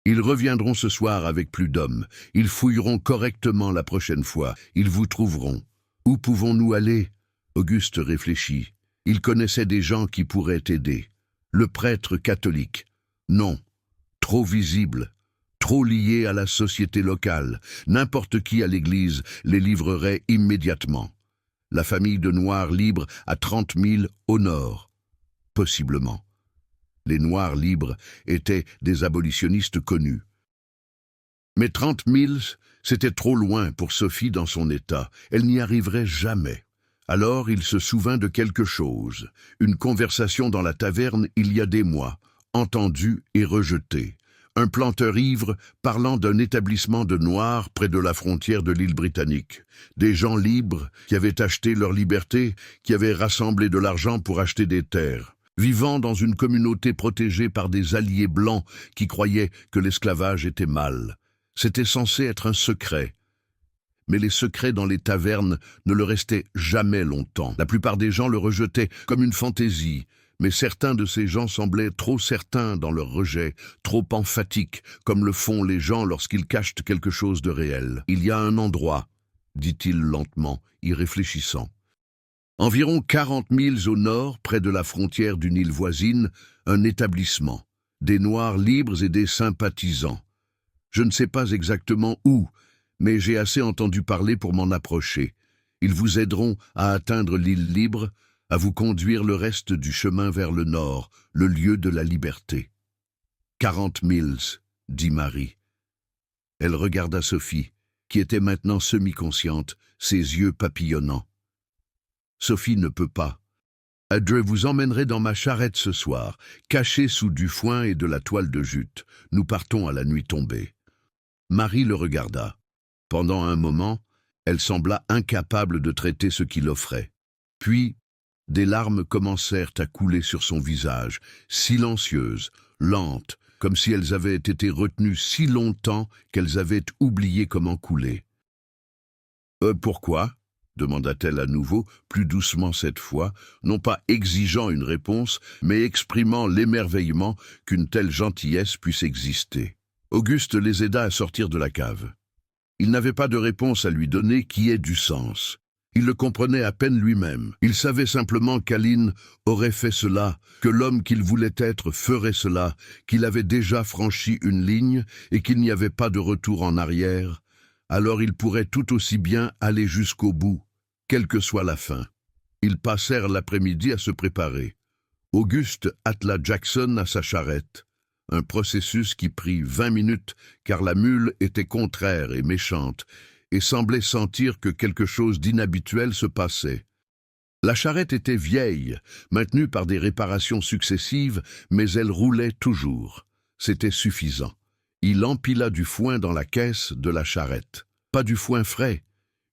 Ils reviendront ce soir avec plus d'hommes. Ils fouilleront correctement la prochaine fois. Ils vous trouveront. Où pouvons-nous aller ? » Auguste réfléchit. Il connaissait des gens qui pourraient aider. Le prêtre catholique. Non. Trop visible. Trop lié à la société locale. N'importe qui à l'église les livrerait immédiatement. La famille de Noirs libres à 30 000 au nord. Possiblement. Les Noirs libres étaient des abolitionnistes connus. Mais 30 000, c'était trop loin pour Sophie dans son état. Elle n'y arriverait jamais. Alors il se souvint de quelque chose. Une conversation dans la taverne il y a des mois, entendue et rejetée. Un planteur ivre parlant d'un établissement de Noirs près de la frontière de l'île britannique. Des gens libres qui avaient acheté leur liberté, qui avaient rassemblé de l'argent pour acheter des terres. Vivant dans une communauté protégée par des alliés blancs qui croyaient que l'esclavage était mal. C'était censé être un secret. Mais les secrets dans les tavernes ne le restaient jamais longtemps. La plupart des gens le rejetaient comme une fantaisie, mais certains de ces gens semblaient trop certains dans leur rejet, trop emphatiques, comme le font les gens lorsqu'ils cachent quelque chose de réel. Il y a un endroit, dit-il lentement, y réfléchissant. Environ 40 milles au nord, près de la frontière d'une île voisine, un établissement. Des Noirs libres et des sympathisants. Je ne sais pas exactement où, mais j'ai assez entendu parler pour m'en approcher. Ils vous aideront à atteindre l'île libre, à vous conduire le reste du chemin vers le nord, le lieu de la liberté. 40 milles, dit Marie. Elle regarda Sophie, qui était maintenant semi-consciente, ses yeux papillonnants. Sophie ne peut pas. Je vous emmènerai dans ma charrette ce soir, cachée sous du foin et de la toile de jute. Nous partons à la nuit tombée. Marie le regarda. Pendant un moment, elle sembla incapable de traiter ce qu'il offrait. Puis, des larmes commencèrent à couler sur son visage, silencieuses, lentes, comme si elles avaient été retenues si longtemps qu'elles avaient oublié comment couler. « Pourquoi ?» demanda-t-elle à nouveau, plus doucement cette fois, non pas exigeant une réponse, mais exprimant l'émerveillement qu'une telle gentillesse puisse exister. Auguste les aida à sortir de la cave. Il n'avait pas de réponse à lui donner qui ait du sens. Il le comprenait à peine lui-même. Il savait simplement qu'Aline aurait fait cela, que l'homme qu'il voulait être ferait cela, qu'il avait déjà franchi une ligne et qu'il n'y avait pas de retour en arrière. Alors il pourrait tout aussi bien aller jusqu'au bout, quelle que soit la fin. Ils passèrent l'après-midi à se préparer. Auguste attela Jackson à sa charrette, un processus qui prit 20 minutes car la mule était contraire et méchante et semblait sentir que quelque chose d'inhabituel se passait. La charrette était vieille, maintenue par des réparations successives, mais elle roulait toujours. C'était suffisant. Il empila du foin dans la caisse de la charrette. Pas du foin frais.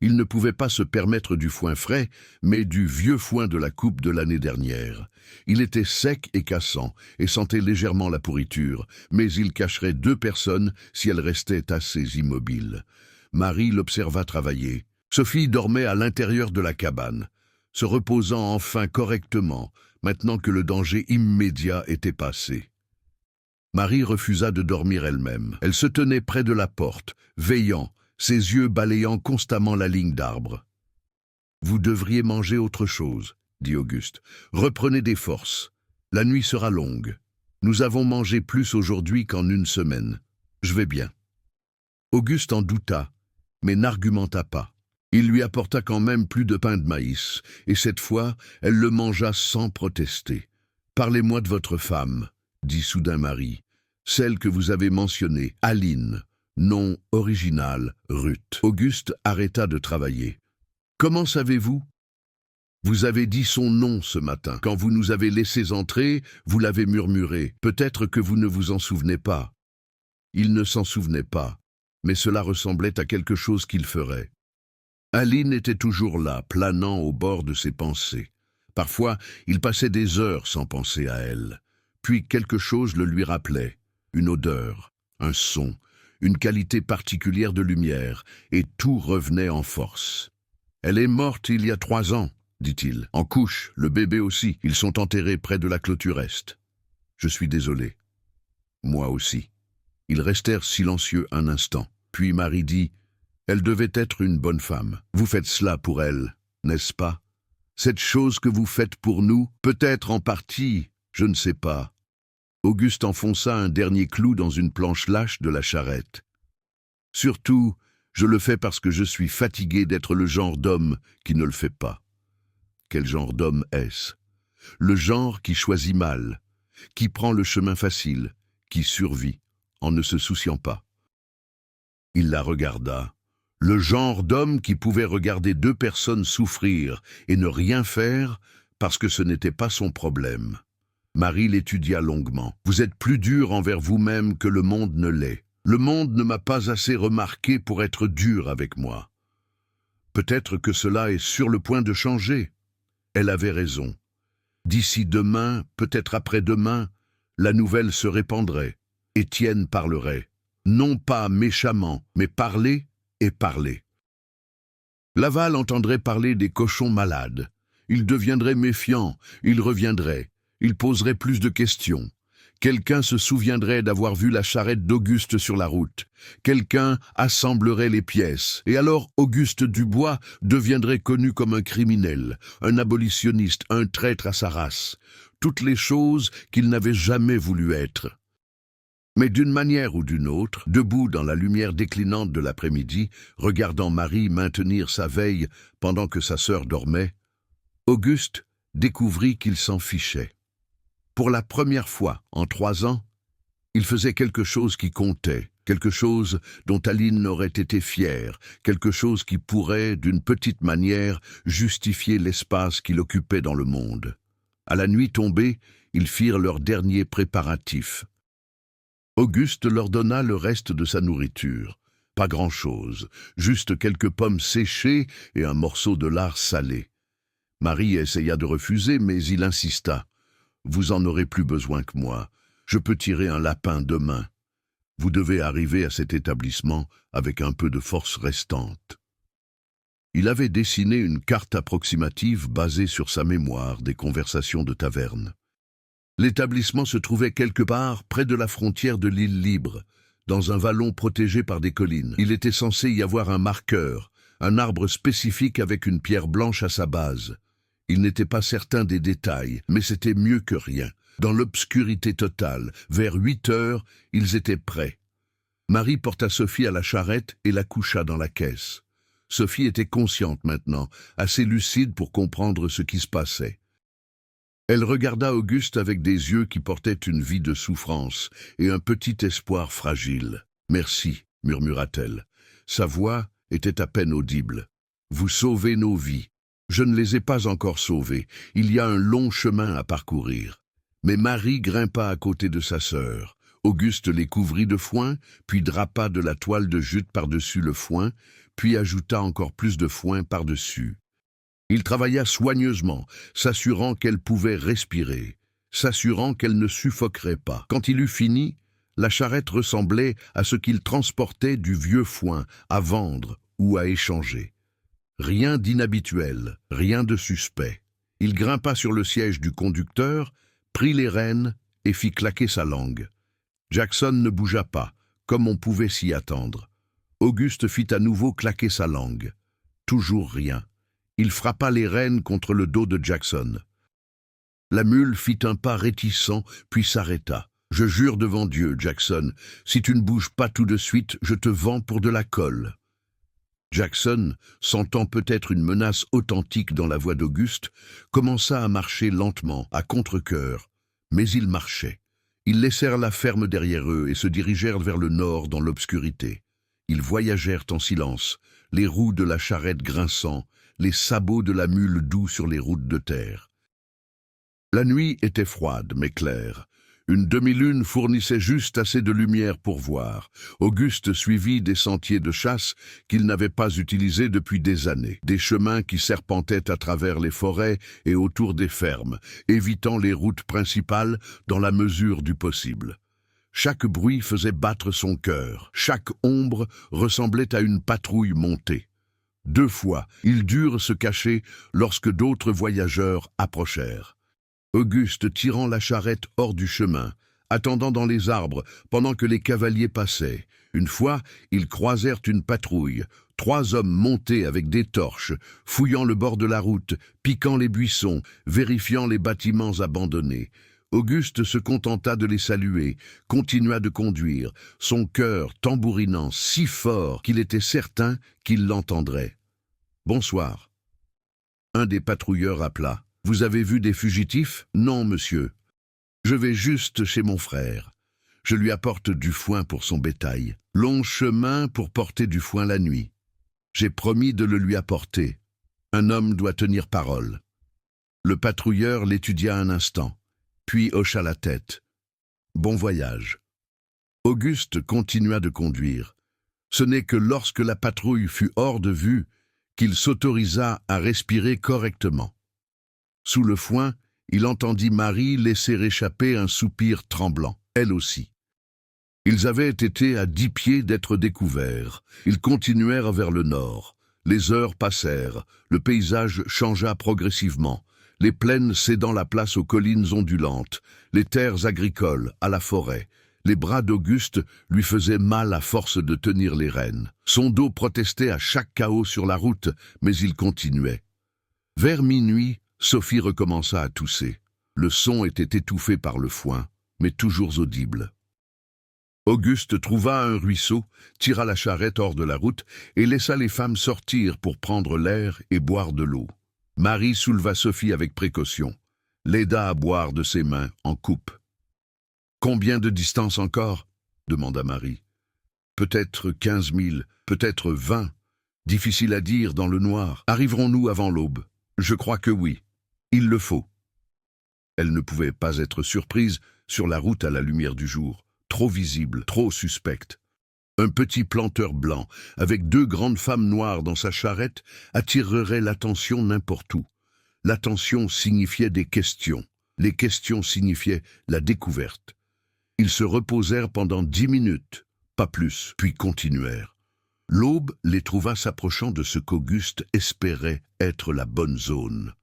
Il ne pouvait pas se permettre du foin frais, mais du vieux foin de la coupe de l'année dernière. Il était sec et cassant, et sentait légèrement la pourriture, mais il cacherait 2 personnes si elles restaient assez immobiles. Marie l'observa travailler. Sophie dormait à l'intérieur de la cabane, se reposant enfin correctement, maintenant que le danger immédiat était passé. Marie refusa de dormir elle-même. Elle se tenait près de la porte, veillant, ses yeux balayant constamment la ligne d'arbres. « Vous devriez manger autre chose, » dit Auguste. « Reprenez des forces. La nuit sera longue. Nous avons mangé plus aujourd'hui qu'en une semaine. Je vais bien. » Auguste en douta, mais n'argumenta pas. Il lui apporta quand même plus de pain de maïs, et cette fois, elle le mangea sans protester. « Parlez-moi de votre femme, » dit soudain Marie, « celle que vous avez mentionnée, Aline. Nom original, Ruth. » Auguste arrêta de travailler. « Comment savez-vous ? Vous avez dit son nom ce matin. Quand vous nous avez laissés entrer, vous l'avez murmuré. Peut-être que vous ne vous en souvenez pas. » Il ne s'en souvenait pas, mais cela ressemblait à quelque chose qu'il ferait. Aline était toujours là, planant au bord de ses pensées. Parfois, il passait des heures sans penser à elle. Puis quelque chose le lui rappelait. Une odeur, un son, une qualité particulière de lumière, et tout revenait en force. « Elle est morte il y a 3 ans, dit-il. En couche, le bébé aussi. Ils sont enterrés près de la clôture est. Je suis désolé. Moi aussi. » Ils restèrent silencieux un instant. Puis Marie dit, « Elle devait être une bonne femme. Vous faites cela pour elle, n'est-ce pas? Cette chose que vous faites pour nous, peut-être en partie, je ne sais pas. » Auguste enfonça un dernier clou dans une planche lâche de la charrette. « Surtout, je le fais parce que je suis fatigué d'être le genre d'homme qui ne le fait pas. » Quel genre d'homme est-ce? Le genre qui choisit mal, qui prend le chemin facile, qui survit, en ne se souciant pas. Il la regarda. Le genre d'homme qui pouvait regarder 2 personnes souffrir et ne rien faire parce que ce n'était pas son problème. Marie l'étudia longuement. « Vous êtes plus dur envers vous-même que le monde ne l'est. Le monde ne m'a pas assez remarqué pour être dur avec moi. Peut-être que cela est sur le point de changer. » Elle avait raison. D'ici demain, peut-être après-demain, la nouvelle se répandrait. Étienne parlerait. Non pas méchamment, mais parler et parler. Laval entendrait parler des cochons malades. Il deviendrait méfiant, il reviendrait, il poserait plus de questions. Quelqu'un se souviendrait d'avoir vu la charrette d'Auguste sur la route. Quelqu'un assemblerait les pièces. Et alors Auguste Dubois deviendrait connu comme un criminel, un abolitionniste, un traître à sa race. Toutes les choses qu'il n'avait jamais voulu être. Mais d'une manière ou d'une autre, debout dans la lumière déclinante de l'après-midi, regardant Marie maintenir sa veille pendant que sa sœur dormait, Auguste découvrit qu'il s'en fichait. Pour la première fois en 3 ans, il faisait quelque chose qui comptait, quelque chose dont Aline aurait été fière, quelque chose qui pourrait, d'une petite manière, justifier l'espace qu'il occupait dans le monde. À la nuit tombée, ils firent leurs derniers préparatifs. Auguste leur donna le reste de sa nourriture. Pas grand-chose, juste quelques pommes séchées et un morceau de lard salé. Marie essaya de refuser, mais il insista. « Vous en aurez plus besoin que moi. Je peux tirer un lapin demain. Vous devez arriver à cet établissement avec un peu de force restante. » Il avait dessiné une carte approximative basée sur sa mémoire des conversations de taverne. L'établissement se trouvait quelque part près de la frontière de l'île Libre, dans un vallon protégé par des collines. Il était censé y avoir un marqueur, un arbre spécifique avec une pierre blanche à sa base. Il n'était pas certain des détails, mais c'était mieux que rien. Dans l'obscurité totale, vers 8 heures, ils étaient prêts. Marie porta Sophie à la charrette et la coucha dans la caisse. Sophie était consciente maintenant, assez lucide pour comprendre ce qui se passait. Elle regarda Auguste avec des yeux qui portaient une vie de souffrance et un petit espoir fragile. « Merci » murmura-t-elle. Sa voix était à peine audible. « Vous sauvez nos vies. Je ne les ai pas encore sauvés. Il y a un long chemin à parcourir. » Mais Marie grimpa à côté de sa sœur. Auguste les couvrit de foin, puis drapa de la toile de jute par-dessus le foin, puis ajouta encore plus de foin par-dessus. Il travailla soigneusement, s'assurant qu'elle pouvait respirer, s'assurant qu'elle ne suffoquerait pas. Quand il eut fini, la charrette ressemblait à ce qu'il transportait du vieux foin à vendre ou à échanger. Rien d'inhabituel, rien de suspect. Il grimpa sur le siège du conducteur, prit les rênes et fit claquer sa langue. Jackson ne bougea pas, comme on pouvait s'y attendre. Auguste fit à nouveau claquer sa langue. Toujours rien. Il frappa les rênes contre le dos de Jackson. La mule fit un pas réticent, puis s'arrêta. « Je jure devant Dieu, Jackson, si tu ne bouges pas tout de suite, je te vends pour de la colle. » Jackson, sentant peut-être une menace authentique dans la voix d'Auguste, commença à marcher lentement, à contre-cœur. Mais ils marchaient. Ils laissèrent la ferme derrière eux et se dirigèrent vers le nord dans l'obscurité. Ils voyagèrent en silence, les roues de la charrette grinçant, les sabots de la mule doux sur les routes de terre. La nuit était froide mais claire. Une demi-lune fournissait juste assez de lumière pour voir. Auguste suivit des sentiers de chasse qu'il n'avait pas utilisés depuis des années, des chemins qui serpentaient à travers les forêts et autour des fermes, évitant les routes principales dans la mesure du possible. Chaque bruit faisait battre son cœur, chaque ombre ressemblait à une patrouille montée. 2 fois, ils durent se cacher lorsque d'autres voyageurs approchèrent. Auguste tirant la charrette hors du chemin, attendant dans les arbres pendant que les cavaliers passaient. Une fois, ils croisèrent une patrouille, 3 hommes montés avec des torches, fouillant le bord de la route, piquant les buissons, vérifiant les bâtiments abandonnés. Auguste se contenta de les saluer, continua de conduire, son cœur tambourinant si fort qu'il était certain qu'il l'entendrait. « Bonsoir. » Un des patrouilleurs appela. « Vous avez vu des fugitifs ? » « Non, monsieur. Je vais juste chez mon frère. Je lui apporte du foin pour son bétail. Long chemin pour porter du foin la nuit. J'ai promis de le lui apporter. Un homme doit tenir parole. » Le patrouilleur l'étudia un instant, puis hocha la tête. « Bon voyage. » Auguste continua de conduire. Ce n'est que lorsque la patrouille fut hors de vue qu'il s'autorisa à respirer correctement. Sous le foin, il entendit Marie laisser échapper un soupir tremblant, elle aussi. Ils avaient été à 10 pieds d'être découverts. Ils continuèrent vers le nord. Les heures passèrent, le paysage changea progressivement. les plaines cédant la place aux collines ondulantes, les terres agricoles à la forêt. Les bras d'Auguste lui faisaient mal à force de tenir les rênes. Son dos protestait à chaque chaos sur la route, mais il continuait. Vers minuit, Sophie recommença à tousser. Le son était étouffé par le foin, mais toujours audible. Auguste trouva un ruisseau, tira la charrette hors de la route et laissa les femmes sortir pour prendre l'air et boire de l'eau. Marie souleva Sophie avec précaution, l'aida à boire de ses mains en coupe. « Combien de distance encore » demanda Marie. « Peut-être 15 000, peut-être 20. Difficile à dire dans le noir. Arriverons-nous avant l'aube ? Je crois que oui. Il le faut. » Elle ne pouvait pas être surprise sur la route à la lumière du jour, trop visible, trop suspecte. Un petit planteur blanc, avec 2 grandes femmes noires dans sa charrette, attirerait l'attention n'importe où. L'attention signifiait des questions. Les questions signifiaient la découverte. Ils se reposèrent pendant 10 minutes, pas plus, puis continuèrent. L'aube les trouva s'approchant de ce qu'Auguste espérait être la bonne zone.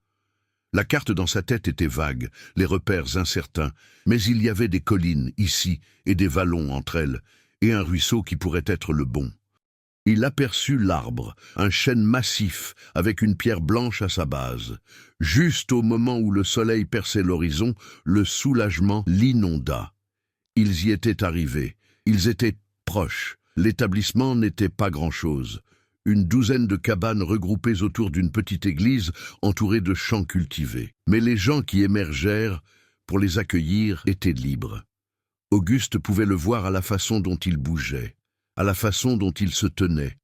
La carte dans sa tête était vague, les repères incertains, mais il y avait des collines ici et des vallons entre elles, et un ruisseau qui pourrait être le bon. Il aperçut l'arbre, un chêne massif avec une pierre blanche à sa base. Juste au moment où le soleil perçait l'horizon, le soulagement l'inonda. Ils y étaient arrivés, ils étaient proches. L'établissement n'était pas grand-chose. Une douzaine de cabanes regroupées autour d'une petite église entourée de champs cultivés. Mais les gens qui émergèrent pour les accueillir étaient libres. Auguste pouvait le voir à la façon dont il bougeait, à la façon dont il se tenait.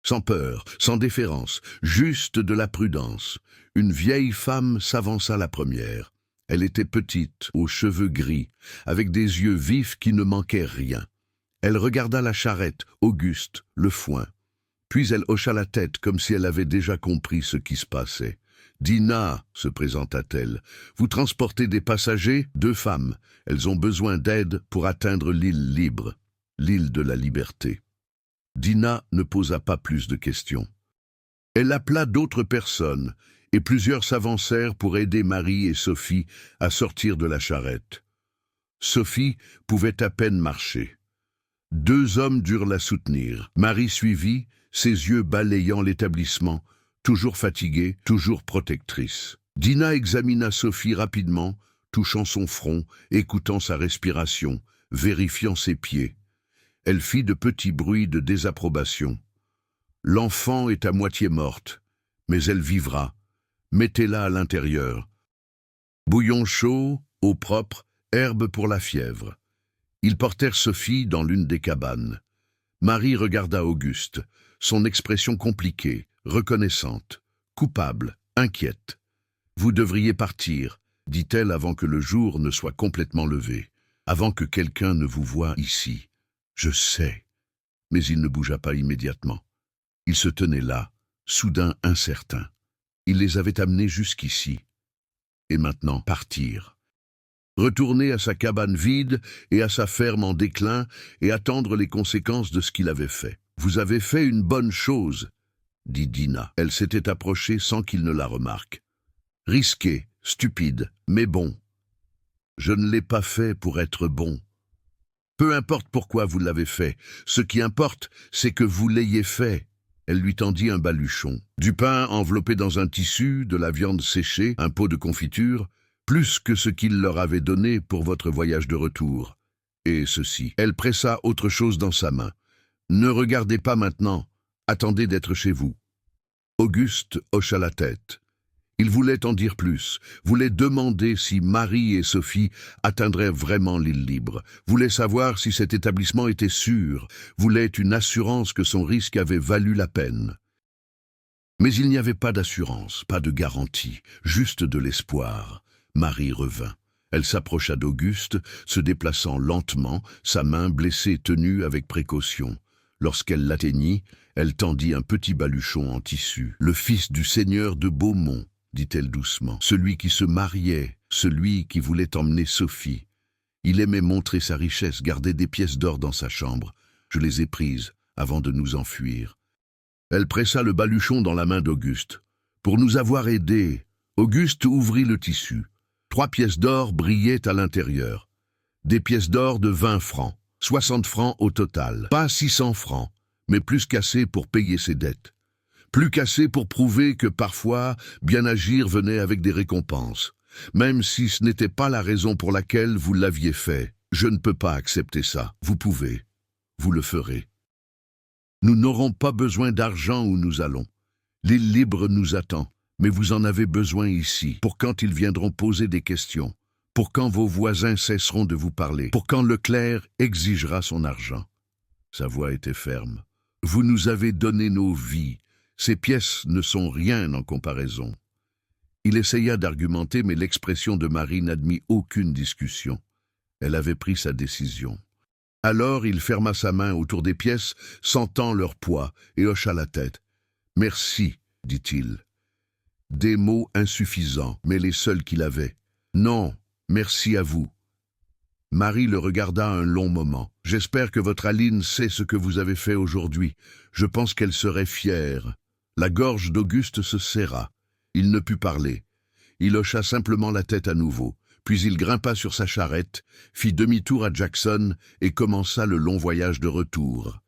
Sans peur, sans déférence, juste de la prudence. Une vieille femme s'avança la première. Elle était petite, aux cheveux gris, avec des yeux vifs qui ne manquaient rien. Elle regarda la charrette, Auguste, le foin. Puis elle hocha la tête comme si elle avait déjà compris ce qui se passait. « Dina, se présenta-t-elle, vous transportez des passagers, 2 femmes. Elles ont besoin d'aide pour atteindre l'île libre, l'île de la liberté. » Dina ne posa pas plus de questions. Elle appela d'autres personnes, et plusieurs s'avancèrent pour aider Marie et Sophie à sortir de la charrette. Sophie pouvait à peine marcher. 2 hommes durent la soutenir. Marie suivit, ses yeux balayant l'établissement, toujours fatiguée, toujours protectrice. Dina examina Sophie rapidement, touchant son front, écoutant sa respiration, vérifiant ses pieds. Elle fit de petits bruits de désapprobation. « L'enfant est à moitié morte, mais elle vivra. Mettez-la à l'intérieur. Bouillon chaud, eau propre, herbe pour la fièvre. » Ils portèrent Sophie dans l'une des cabanes. Marie regarda Auguste, son expression compliquée, reconnaissante, coupable, inquiète. « Vous devriez partir, » dit-elle avant que le jour ne soit complètement levé, avant que quelqu'un ne vous voie ici. « Je sais. » Mais il ne bougea pas immédiatement. Il se tenait là, soudain incertain. Il les avait amenés jusqu'ici. Et maintenant, partir. Retourner à sa cabane vide et à sa ferme en déclin et attendre les conséquences de ce qu'il avait fait. « Vous avez fait une bonne chose, » dit Dina. Elle s'était approchée sans qu'il ne la remarque. « Risqué, stupide, mais bon. Je ne l'ai pas fait pour être bon. Peu importe pourquoi vous l'avez fait, ce qui importe, c'est que vous l'ayez fait. » Elle lui tendit un baluchon. Du pain enveloppé dans un tissu, de la viande séchée, un pot de confiture, plus que ce qu'il leur avait donné pour votre voyage de retour. Et ceci. Elle pressa autre chose dans sa main. « Ne regardez pas maintenant, attendez d'être chez vous. » Auguste hocha la tête. Il voulait en dire plus, voulait demander si Marie et Sophie atteindraient vraiment l'île libre, voulait savoir si cet établissement était sûr, voulait une assurance que son risque avait valu la peine. Mais il n'y avait pas d'assurance, pas de garantie, juste de l'espoir. Marie revint. Elle s'approcha d'Auguste, se déplaçant lentement, sa main blessée tenue avec précaution. Lorsqu'elle l'atteignit, elle tendit un petit baluchon en tissu. « Le fils du seigneur de Beaumont », dit-elle doucement, « celui qui se mariait, celui qui voulait emmener Sophie. Il aimait montrer sa richesse, garder des pièces d'or dans sa chambre. Je les ai prises avant de nous enfuir. » Elle pressa le baluchon dans la main d'Auguste. « Pour nous avoir aidés, Auguste ouvrit le tissu. 3 pièces d'or brillaient à l'intérieur. Des pièces d'or de 20 francs, 60 francs au total. Pas 600 francs, mais plus qu'assez pour payer ses dettes. Plus qu'assez pour prouver que parfois, bien agir venait avec des récompenses. Même si ce n'était pas la raison pour laquelle vous l'aviez fait. Je ne peux pas accepter ça. Vous pouvez. Vous le ferez. Nous n'aurons pas besoin d'argent où nous allons. L'île libre nous attend. Mais vous en avez besoin ici, pour quand ils viendront poser des questions, pour quand vos voisins cesseront de vous parler, pour quand Leclerc exigera son argent. Sa voix était ferme. Vous nous avez donné nos vies. Ces pièces ne sont rien en comparaison. Il essaya d'argumenter, mais l'expression de Marie n'admit aucune discussion. Elle avait pris sa décision. Alors il ferma sa main autour des pièces, sentant leur poids, et hocha la tête. « Merci, dit-il. » Des mots insuffisants, mais les seuls qu'il avait. « Non, merci à vous. » Marie le regarda un long moment. « J'espère que votre Aline sait ce que vous avez fait aujourd'hui. Je pense qu'elle serait fière. » La gorge d'Auguste se serra. Il ne put parler. Il hocha simplement la tête à nouveau. Puis il grimpa sur sa charrette, fit demi-tour à Jackson et commença le long voyage de retour.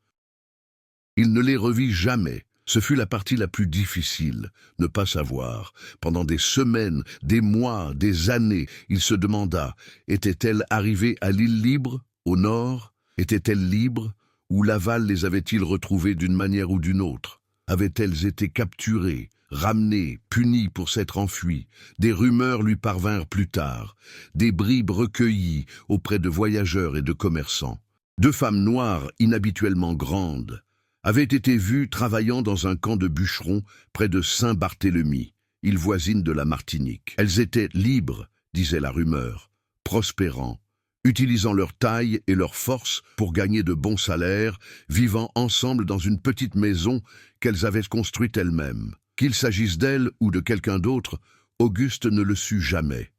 Il ne les revit jamais. Ce fut la partie la plus difficile, ne pas savoir. Pendant des semaines, des mois, des années, il se demanda, était-elle arrivée à l'île libre, au nord? Était-elle libre? Ou Laval les avait-il retrouvées d'une manière ou d'une autre? Avaient-elles été capturées, ramenées, punies pour s'être enfuies? Des rumeurs lui parvinrent plus tard, des bribes recueillies auprès de voyageurs et de commerçants. 2 femmes noires inhabituellement grandes avaient été vues travaillant dans un camp de bûcherons près de Saint-Barthélemy, île voisine de la Martinique. Elles étaient libres, disait la rumeur, prospérant, utilisant leur taille et leur force pour gagner de bons salaires, vivant ensemble dans une petite maison qu'elles avaient construite elles-mêmes. Qu'il s'agisse d'elles ou de quelqu'un d'autre, Auguste ne le sut jamais.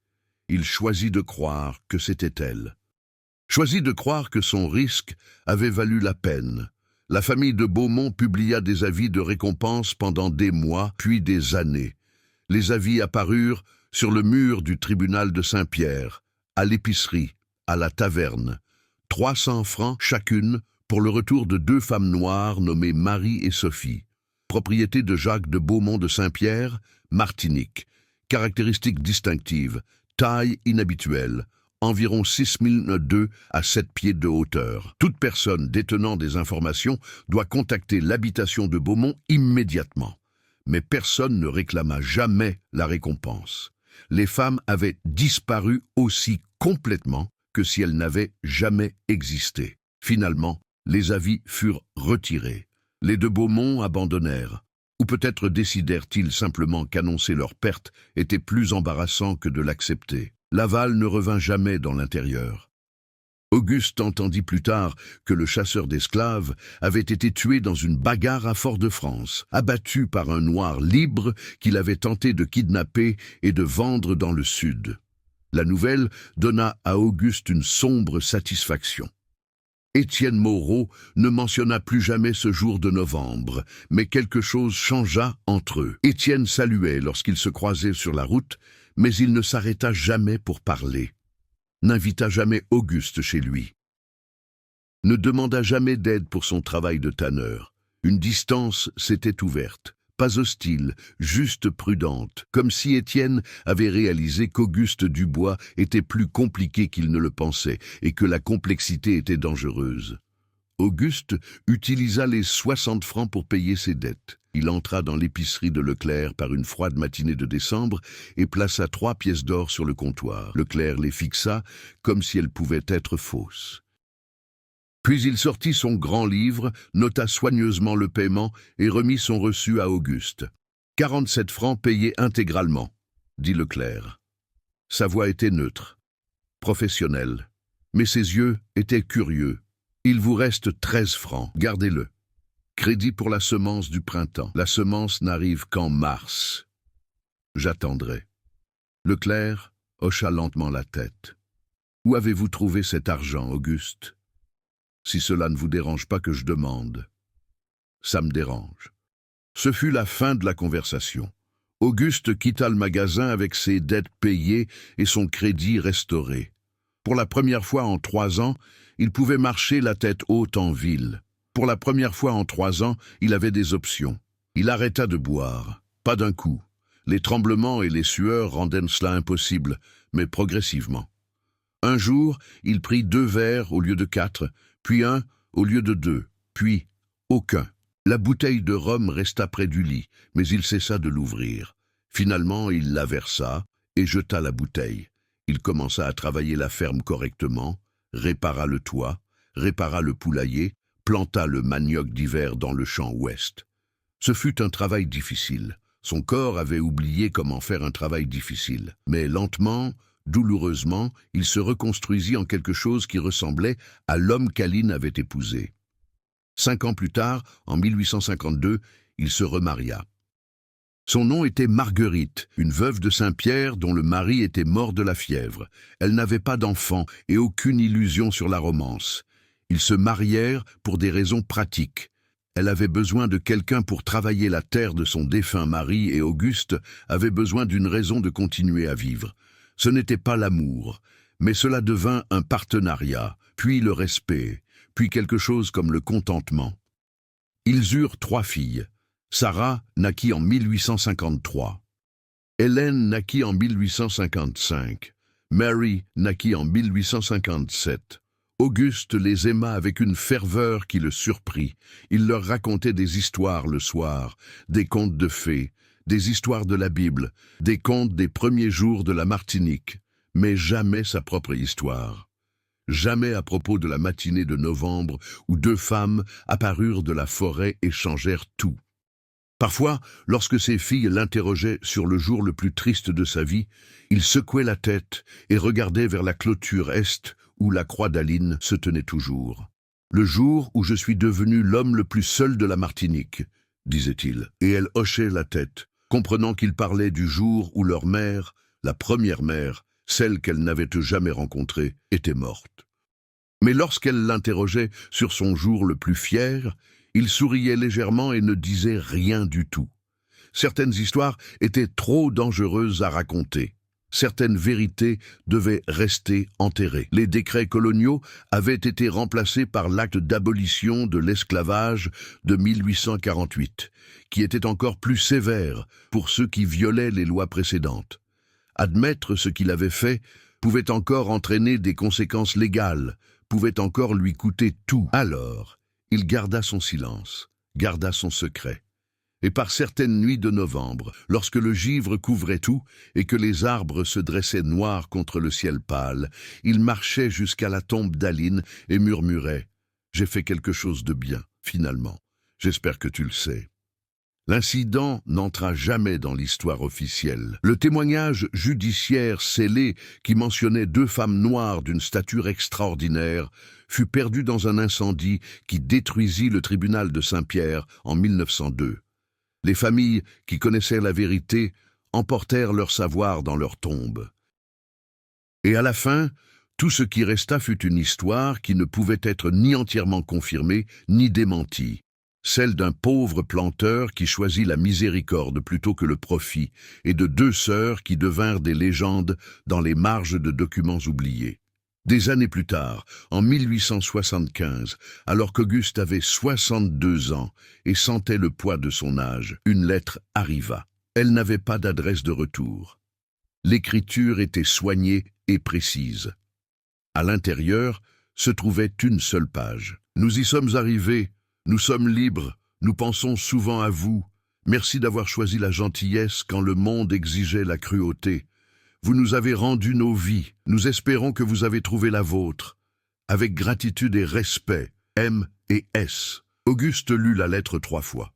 Il choisit de croire que c'était elle. Choisit de croire que son risque avait valu la peine. La famille de Beaumont publia des avis de récompense pendant des mois, puis des années. Les avis apparurent sur le mur du tribunal de Saint-Pierre, à l'épicerie, à la taverne. 300 francs chacune pour le retour de 2 femmes noires nommées Marie et Sophie. Propriété de Jacques de Beaumont de Saint-Pierre, Martinique. Caractéristiques distinctives, taille inhabituelle. Environ 6,2 à 7 pieds de hauteur. Toute personne détenant des informations doit contacter l'habitation de Beaumont immédiatement. Mais personne ne réclama jamais la récompense. Les femmes avaient disparu aussi complètement que si elles n'avaient jamais existé. Finalement, les avis furent retirés. Les de Beaumont abandonnèrent. Ou peut-être décidèrent-ils simplement qu'annoncer leur perte était plus embarrassant que de l'accepter. Laval ne revint jamais dans l'intérieur. Auguste entendit plus tard que le chasseur d'esclaves avait été tué dans une bagarre à Fort-de-France, abattu par un noir libre qu'il avait tenté de kidnapper et de vendre dans le sud. La nouvelle donna à Auguste une sombre satisfaction. Étienne Moreau ne mentionna plus jamais ce jour de novembre, mais quelque chose changea entre eux. Étienne saluait lorsqu'ils se croisaient sur la route, mais il ne s'arrêta jamais pour parler, n'invita jamais Auguste chez lui, ne demanda jamais d'aide pour son travail de tanneur. Une distance s'était ouverte, pas hostile, juste prudente, comme si Étienne avait réalisé qu'Auguste Dubois était plus compliqué qu'il ne le pensait et que la complexité était dangereuse. Auguste utilisa les 60 francs pour payer ses dettes. Il entra dans l'épicerie de Leclerc par une froide matinée de décembre et plaça 3 pièces d'or sur le comptoir. Leclerc les fixa comme si elles pouvaient être fausses. Puis il sortit son grand livre, nota soigneusement le paiement et remit son reçu à Auguste. 47 francs payés intégralement, dit Leclerc. Sa voix était neutre, professionnelle, mais ses yeux étaient curieux. Il vous reste 13 francs, gardez-le. Crédit pour la semence du printemps. La semence n'arrive qu'en mars. J'attendrai. Leclerc hocha lentement la tête. Où avez-vous trouvé cet argent, Auguste? Si cela ne vous dérange pas que je demande. Ça me dérange. Ce fut la fin de la conversation. Auguste quitta le magasin avec ses dettes payées et son crédit restauré. Pour la première fois en 3 ans, il pouvait marcher la tête haute en ville. Pour la première fois en 3 ans, il avait des options. Il arrêta de boire, pas d'un coup. Les tremblements et les sueurs rendaient cela impossible, mais progressivement. Un jour, il prit 2 verres au lieu de 4, puis 1 au lieu de 2, puis aucun. La bouteille de rhum resta près du lit, mais il cessa de l'ouvrir. Finalement, il la versa et jeta la bouteille. Il commença à travailler la ferme correctement, répara le toit, répara le poulailler, planta le manioc d'hiver dans le champ ouest. Ce fut un travail difficile. Son corps avait oublié comment faire un travail difficile. Mais lentement, douloureusement, il se reconstruisit en quelque chose qui ressemblait à l'homme qu'Aline avait épousé. 5 ans plus tard, en 1852, il se remaria. Son nom était Marguerite, une veuve de Saint-Pierre dont le mari était mort de la fièvre. Elle n'avait pas d'enfant et aucune illusion sur la romance. Ils se marièrent pour des raisons pratiques. Elle avait besoin de quelqu'un pour travailler la terre de son défunt mari et Auguste avait besoin d'une raison de continuer à vivre. Ce n'était pas l'amour, mais cela devint un partenariat, puis le respect, puis quelque chose comme le contentement. Ils eurent 3 filles. Sarah naquit en 1853. Hélène naquit en 1855. Mary naquit en 1857. Auguste les aima avec une ferveur qui le surprit. Il leur racontait des histoires le soir, des contes de fées, des histoires de la Bible, des contes des premiers jours de la Martinique, mais jamais sa propre histoire. Jamais à propos de la matinée de novembre où 2 femmes apparurent de la forêt et changèrent tout. Parfois, lorsque ses filles l'interrogeaient sur le jour le plus triste de sa vie, il secouait la tête et regardait vers la clôture est où la croix d'Aline se tenait toujours. « Le jour où je suis devenu l'homme le plus seul de la Martinique », disait-il, et elle hochait la tête, comprenant qu'il parlait du jour où leur mère, la première mère, celle qu'elle n'avait jamais rencontrée, était morte. Mais lorsqu'elle l'interrogeait sur son jour le plus fier, il souriait légèrement et ne disait rien du tout. Certaines histoires étaient trop dangereuses à raconter. Certaines vérités devaient rester enterrées. Les décrets coloniaux avaient été remplacés par l'acte d'abolition de l'esclavage de 1848, qui était encore plus sévère pour ceux qui violaient les lois précédentes. Admettre ce qu'il avait fait pouvait encore entraîner des conséquences légales, pouvait encore lui coûter tout. Alors, il garda son silence, garda son secret. Et par certaines nuits de novembre, lorsque le givre couvrait tout et que les arbres se dressaient noirs contre le ciel pâle, il marchait jusqu'à la tombe d'Aline et murmurait « J'ai fait quelque chose de bien, finalement. J'espère que tu le sais. » L'incident n'entra jamais dans l'histoire officielle. Le témoignage judiciaire scellé qui mentionnait 2 femmes noires d'une stature extraordinaire fut perdu dans un incendie qui détruisit le tribunal de Saint-Pierre en 1902. Les familles qui connaissaient la vérité emportèrent leur savoir dans leur tombe. Et à la fin, tout ce qui resta fut une histoire qui ne pouvait être ni entièrement confirmée ni démentie. Celle d'un pauvre planteur qui choisit la miséricorde plutôt que le profit, et de 2 sœurs qui devinrent des légendes dans les marges de documents oubliés. Des années plus tard, en 1875, alors qu'Auguste avait 62 ans et sentait le poids de son âge, une lettre arriva. Elle n'avait pas d'adresse de retour. L'écriture était soignée et précise. À l'intérieur se trouvait une seule page. « Nous y sommes arrivés. Nous sommes libres, nous pensons souvent à vous. Merci d'avoir choisi la gentillesse quand le monde exigeait la cruauté. Vous nous avez rendu nos vies, nous espérons que vous avez trouvé la vôtre. Avec gratitude et respect, M et S. » Auguste lut la lettre 3 fois.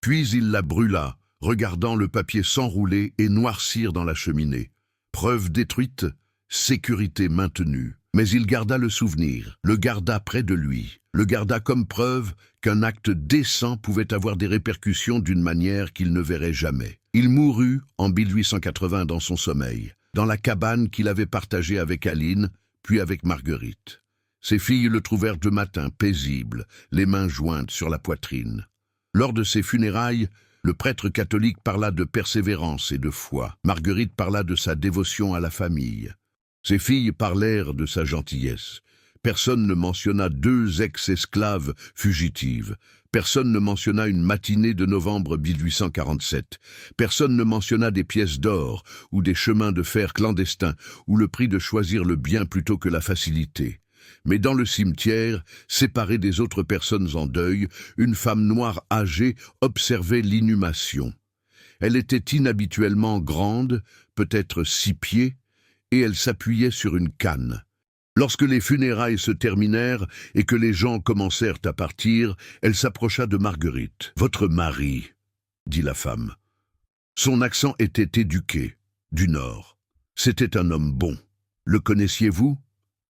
Puis il la brûla, regardant le papier s'enrouler et noircir dans la cheminée. Preuve détruite, sécurité maintenue. Mais il garda le souvenir, le garda près de lui, le garda comme preuve qu'un acte décent pouvait avoir des répercussions d'une manière qu'il ne verrait jamais. Il mourut en 1880 dans son sommeil, dans la cabane qu'il avait partagée avec Aline, puis avec Marguerite. Ses filles le trouvèrent de matin paisible, les mains jointes sur la poitrine. Lors de ses funérailles, Le prêtre catholique parla de persévérance et de foi. Marguerite parla de sa dévotion à la famille. Ses filles parlèrent de sa gentillesse. Personne ne mentionna 2 ex-esclaves fugitives. Personne ne mentionna une matinée de novembre 1847. Personne ne mentionna des pièces d'or ou des chemins de fer clandestins ou le prix de choisir le bien plutôt que la facilité. Mais dans le cimetière, séparée des autres personnes en deuil, une femme noire âgée observait l'inhumation. Elle était inhabituellement grande, peut-être 6 pieds, et elle s'appuyait sur une canne. Lorsque les funérailles se terminèrent et que les gens commencèrent à partir, elle s'approcha de Marguerite. « Votre mari, » dit la femme. Son accent était éduqué, du Nord. C'était un homme bon. Le connaissiez-vous ?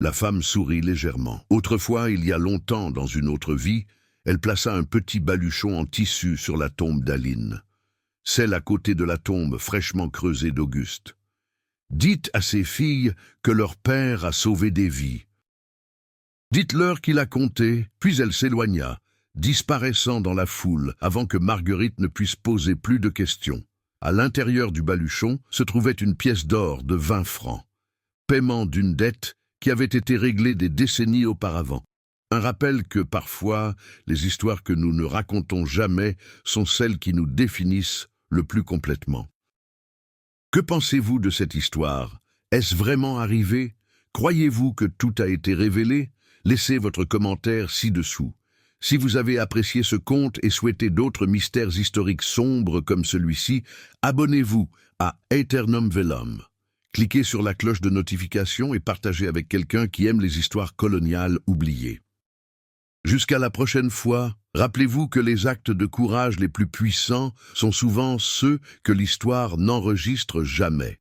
La femme sourit légèrement. Autrefois, il y a longtemps, dans une autre vie, elle plaça un petit baluchon en tissu sur la tombe d'Aline, celle à côté de la tombe fraîchement creusée d'Auguste. Dites à ses filles que leur père a sauvé des vies. Dites-leur qu'il a compté, puis elle s'éloigna, disparaissant dans la foule avant que Marguerite ne puisse poser plus de questions. À l'intérieur du baluchon se trouvait une pièce d'or de 20 francs, paiement d'une dette qui avait été réglée des décennies auparavant. Un rappel que parfois, les histoires que nous ne racontons jamais sont celles qui nous définissent le plus complètement. Que pensez-vous de cette histoire? Est-ce vraiment arrivé? Croyez-vous que tout a été révélé? Laissez votre commentaire ci-dessous. Si vous avez apprécié ce conte et souhaitez d'autres mystères historiques sombres comme celui-ci, abonnez-vous à Aeternum Velum. Cliquez sur la cloche de notification et partagez avec quelqu'un qui aime les histoires coloniales oubliées. Jusqu'à la prochaine fois, rappelez-vous que les actes de courage les plus puissants sont souvent ceux que l'histoire n'enregistre jamais.